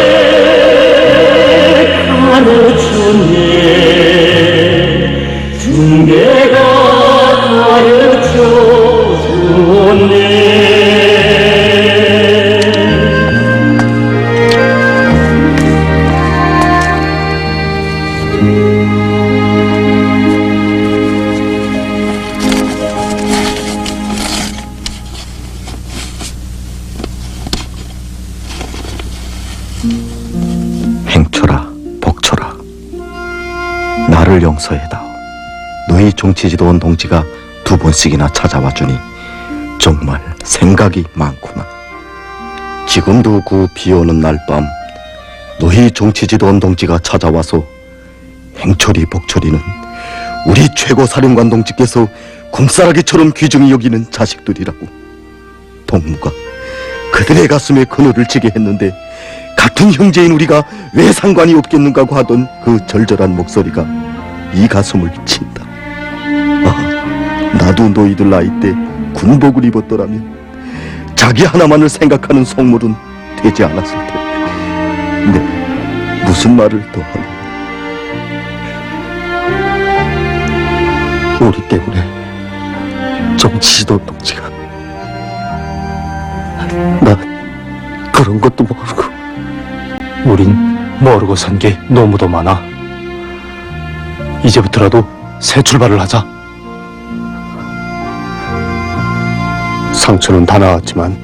가르쳤네. 중대가 가르쳐줬네. 행철아, 복철아, 나를 용서해다오. 너희 정치지도원 동지가 2번씩이나 찾아와 주니 정말 생각이 많구나. 지금도 그 비오는 날밤 너희 정치지도원 동지가 찾아와서 행철이, 복철이는 우리 최고 사령관 동지께서 곰사라기처럼 귀중히 여기는 자식들이라고. 동무가 그들의 가슴에 그늘을 지게 했는데 같은 형제인 우리가 왜 상관이 없겠는가고 하던 그 절절한 목소리가 이 가슴을 친다. 아, 나도 너희들 나이 때 군복을 입었더라면 자기 하나만을 생각하는 속물은 되지 않았을 텐데. 네, 무슨 말을 더 하나. 우리 때문에 정치지도 동지가 나 그런 것도 모르고. 우린 모르고 산 게 너무도 많아. 이제부터라도 새 출발을 하자. 상처는 다 나았지만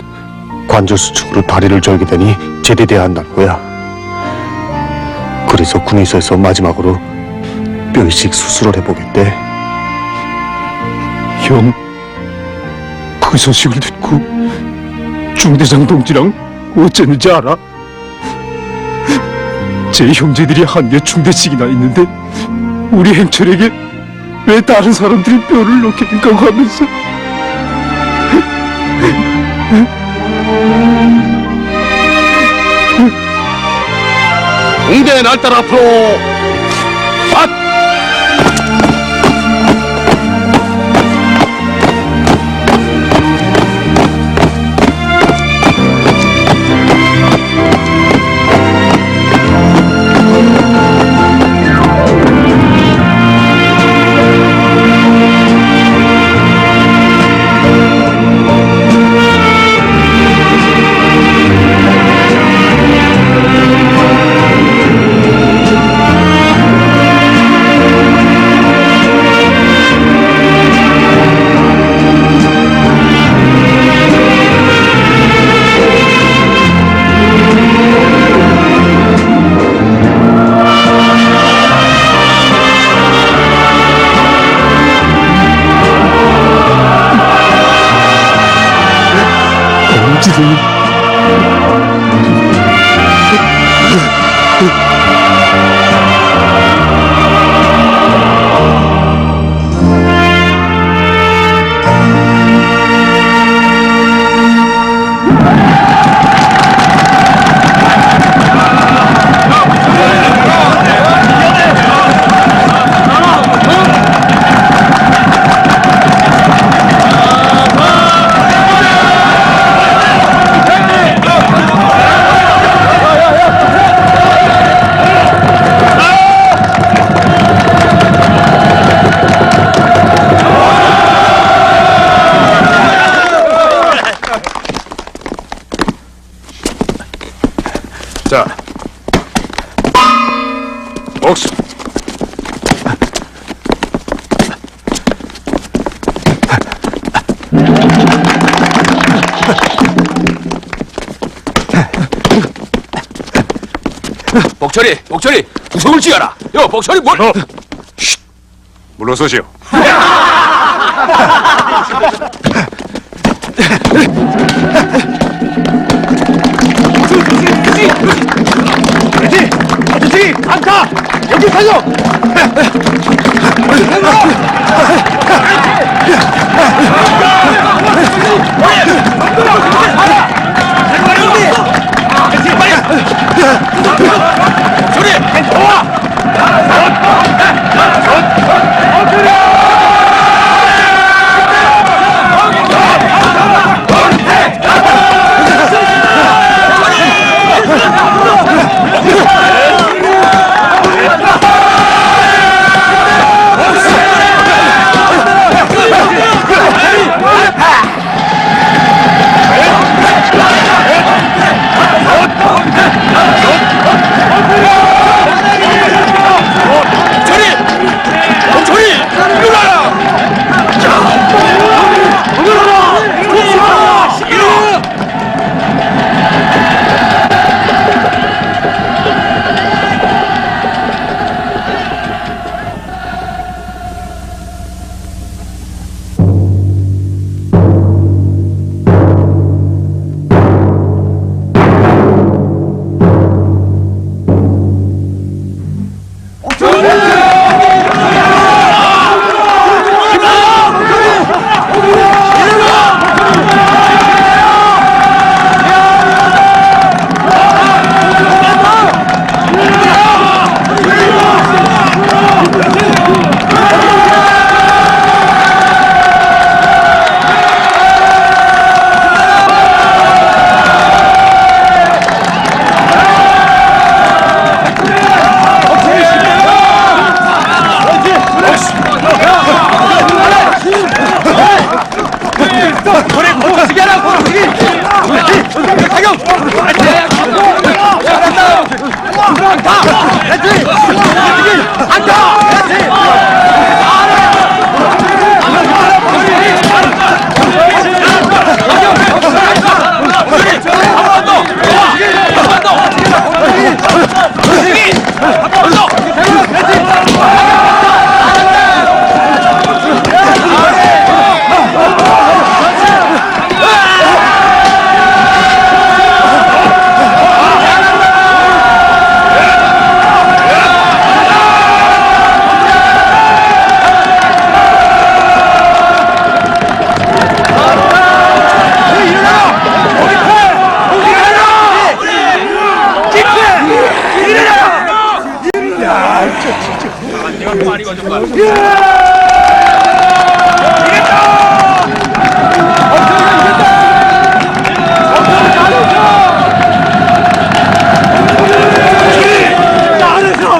관절 수축으로 다리를 절게 되니 제대돼야 한다는 거야. 그래서 군의소에서 마지막으로 뼈 이식 수술을 해보겠대. 형, 그 소식을 듣고 중대장 동지랑 어쨌는지 알아? 제 형제들이 한개 중대씩이나 있는데 우리 행철에게 왜 다른 사람들이 뼈를 넣게 된다고 하면서 공대 날달 앞으로 자, 복수. 복철이, 복철이, 구석을 지어라. 여, 복철이 뭘? 물러서시오. 아저씨 강타 여기 살려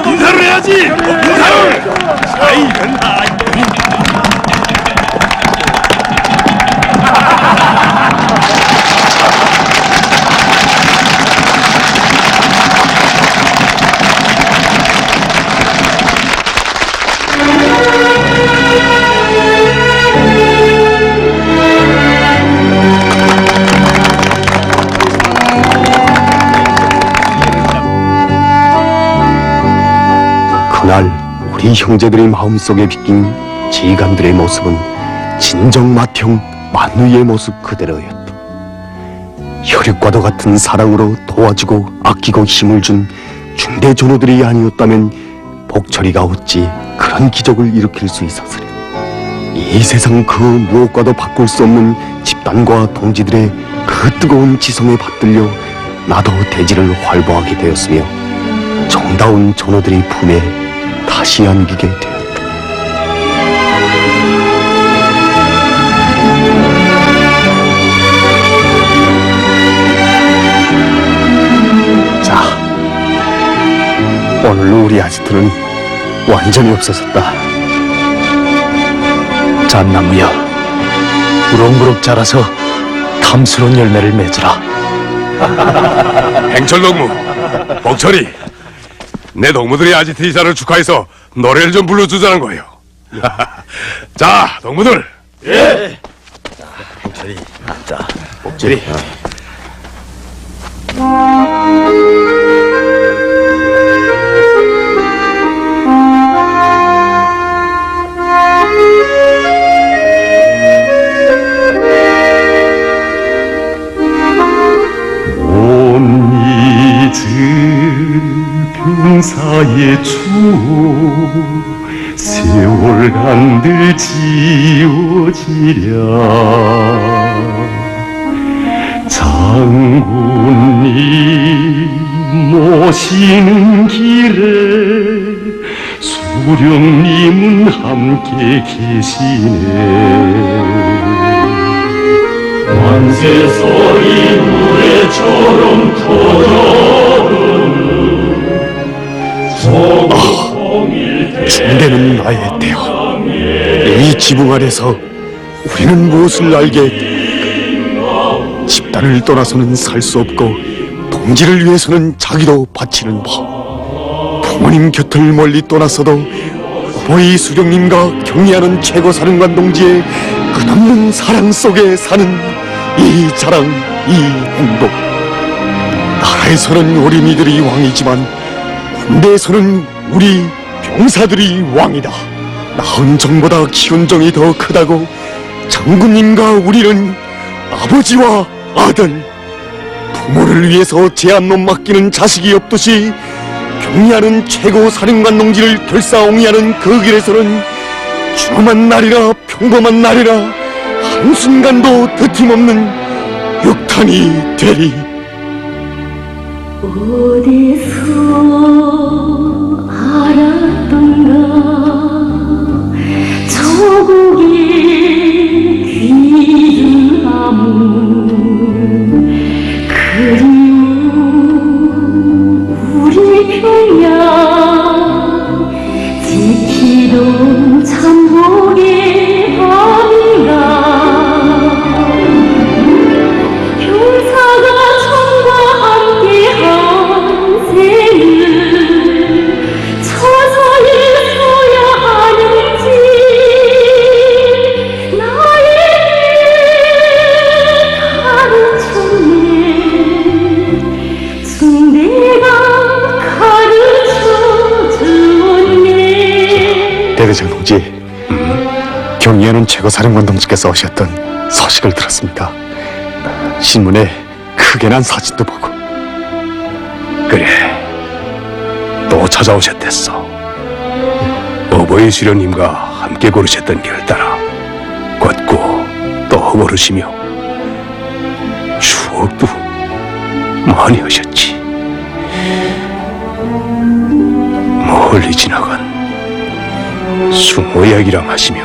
인사를 해야지. 인사를. 그날 우리 형제들의 마음속에 비낀 지간들의 모습은 진정 맏형 만우의 모습 그대로였다. 혈육과도 같은 사랑으로 도와주고 아끼고 힘을 준 중대 전우들이 아니었다면 복철이가 어찌 그런 기적을 일으킬 수 있었으랴. 이 세상 그 무엇과도 바꿀 수 없는 집단과 동지들의 그 뜨거운 지성에 받들려 나도 대지를 활보하게 되었으며 정다운 전우들의 품에 다시 안기게 되었다. 자, 오늘로 우리 아지트는 완전히 없어졌다. 잣나무여, 무럭무럭 자라서 탐스러운 열매를 맺으라. 행철동무, 복철이, 내 동무들이 아지트 이사를 축하해서 노래를 좀 불러주자는 거예요. 자, 동무들. 예. 복철이. 병사의 추억 세월 한들 지워지랴. 장군님 모시는 길에 수령님은 함께 계시네. 만세소리 노래처럼 터져오르는 중대는 나의 대화. 이 지붕 아래서 우리는 무엇을 알게? 집단을 떠나서는 살 수 없고 동지를 위해서는 자기도 바치는 바. 부모님 곁을 멀리 떠났어도 어버이 수령님과 경리하는 최고사령관 동지의 끝없는 사랑 속에 사는 이 자랑, 이 행복. 나라에서는 어린이들이 왕이지만 군대에서는 우리 병사들이 왕이다. 낳은 정보다 키운 정이 더 크다고 장군님과 우리는 아버지와 아들, 부모를 위해서 제한놈 맡기는 자식이 없듯이 경리하는 최고 사령관 동지를 결사옹이하는 그 길에서는 준엄한 날이라 평범한 날이라 한순간도 드팀없는 육탄이 되리. 어디서 알았던가 조국의 귀중함을 그리운 우리 평양 지키던 참복의 밤인가. 병사가 천과 함께한 생을 서서히 써야 하는지 나에게 가르쳤네. 중대가 가르쳐주었네. 대대장 동지, 경리하는 최고사령관 동지께서 오셨던 소식을 들었습니다. 신문에 크게 난 사진도 보고. 그래, 또 찾아오셨댔어. 어버이 수령님과 함께 걸으셨던 길을 따라 걷고 또 걸으시며 추억도 많이 하셨지. 뭐 멀리 지나간 숭어 이야기랑 하시며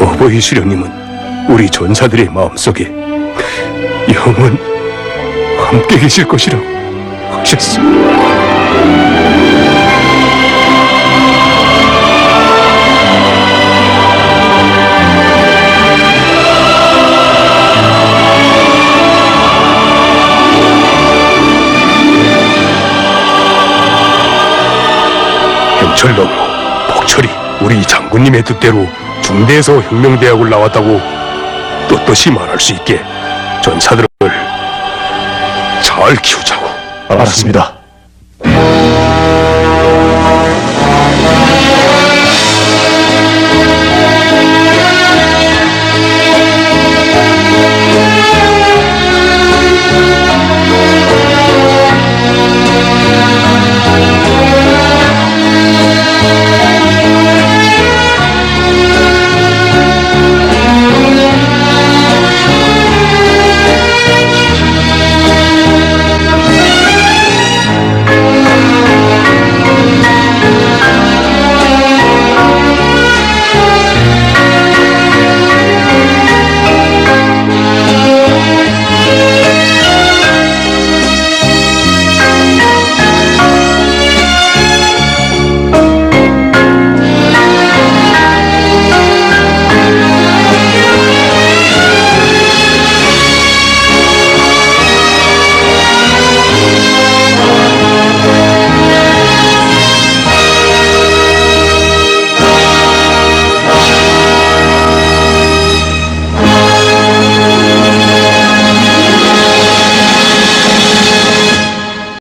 어버이 수령님은 우리 전사들의 마음속에 영원 함께 계실 것이라고 하셨어. 현철동무, 복철이 우리 장군님의 뜻대로 중대에서 혁명대학을 나왔다고 떳떳이 말할 수 있게 전사들을 잘 키우자고. 알았습니다.